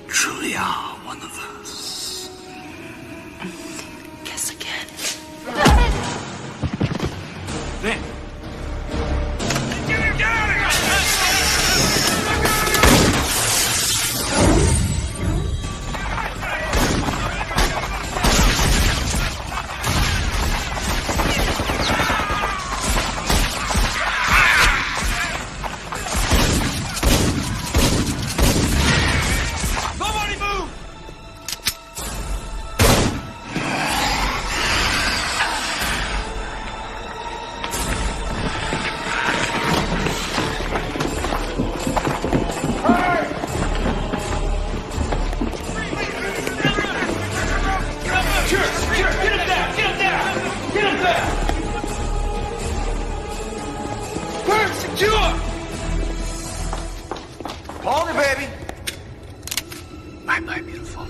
Truly are one of us. Guess again. Then. Hold it, baby. Bye-bye, beautiful.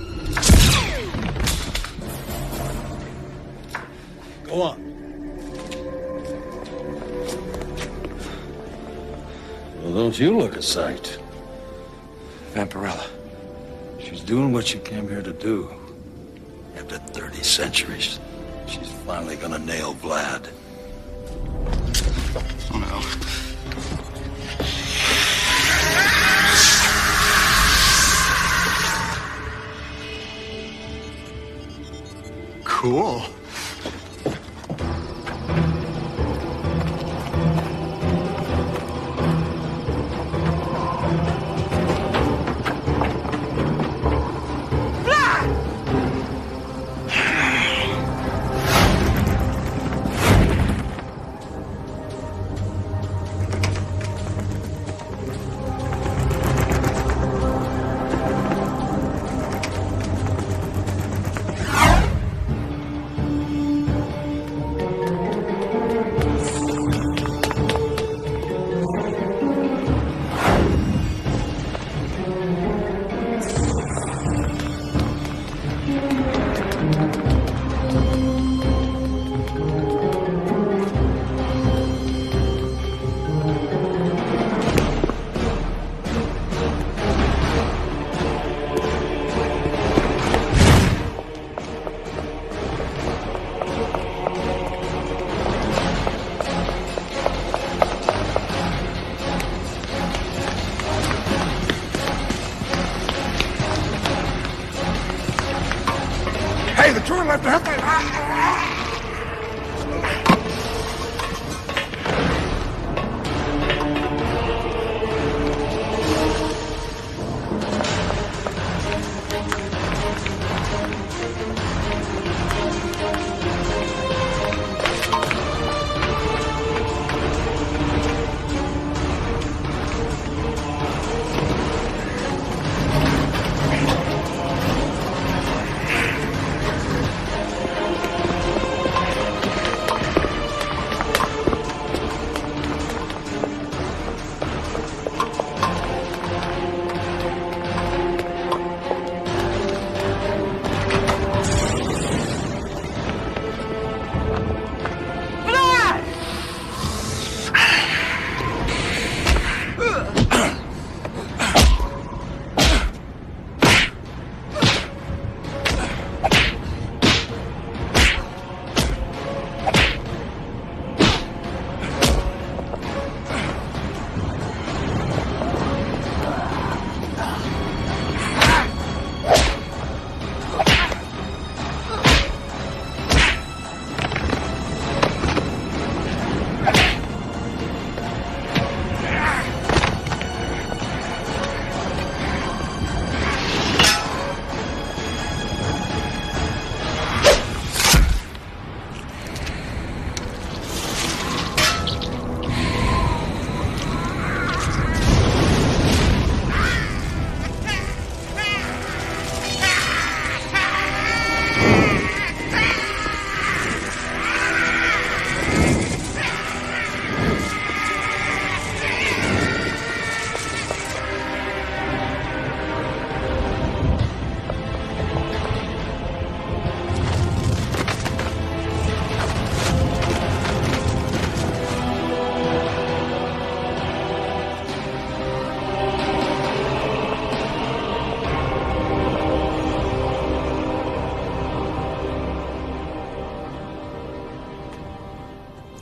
Go on. Well, don't you look a sight? Vampirella. She's doing what she came here to do. After 30 centuries, she's finally gonna nail Vlad. Oh, no. Cool.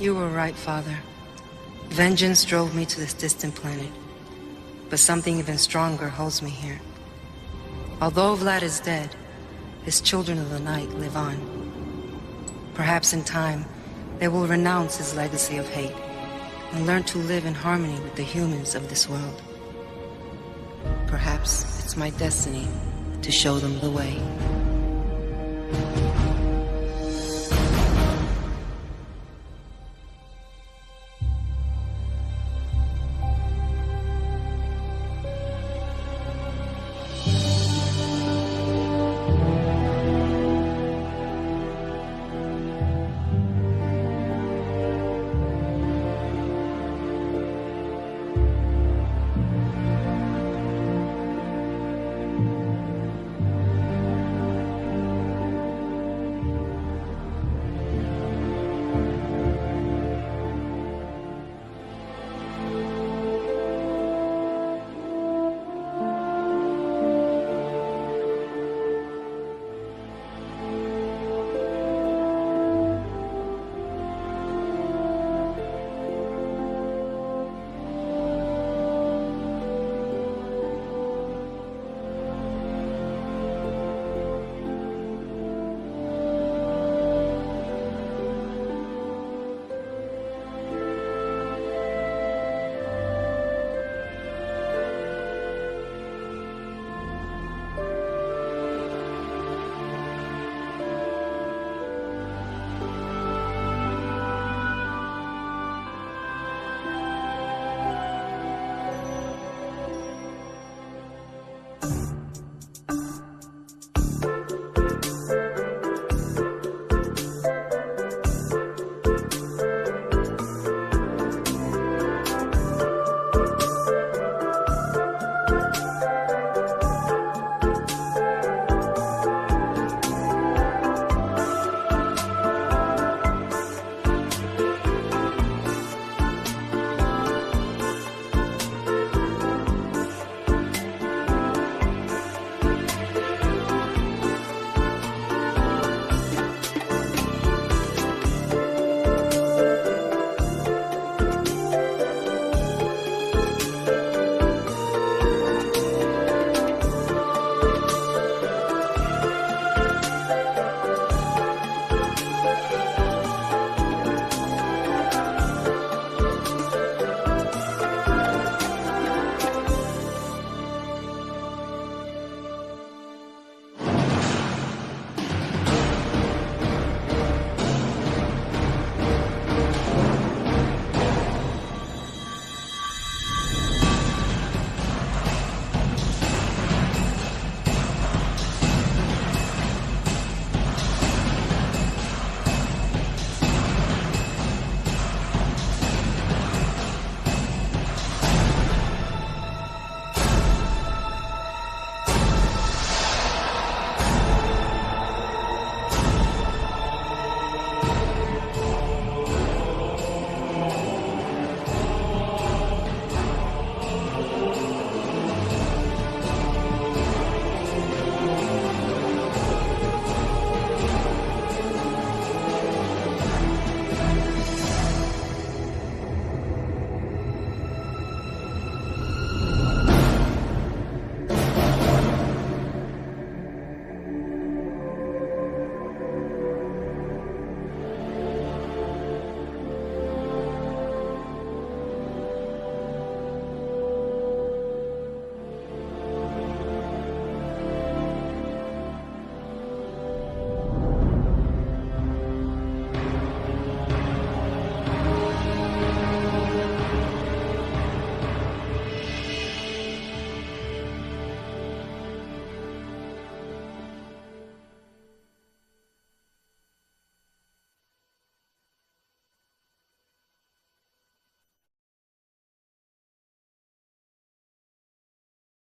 You were right, Father. Vengeance drove me to this distant planet. But something even stronger holds me here. Although Vlad is dead, his children of the night live on. Perhaps in time, they will renounce his legacy of hate and learn to live in harmony with the humans of this world. Perhaps it's my destiny to show them the way.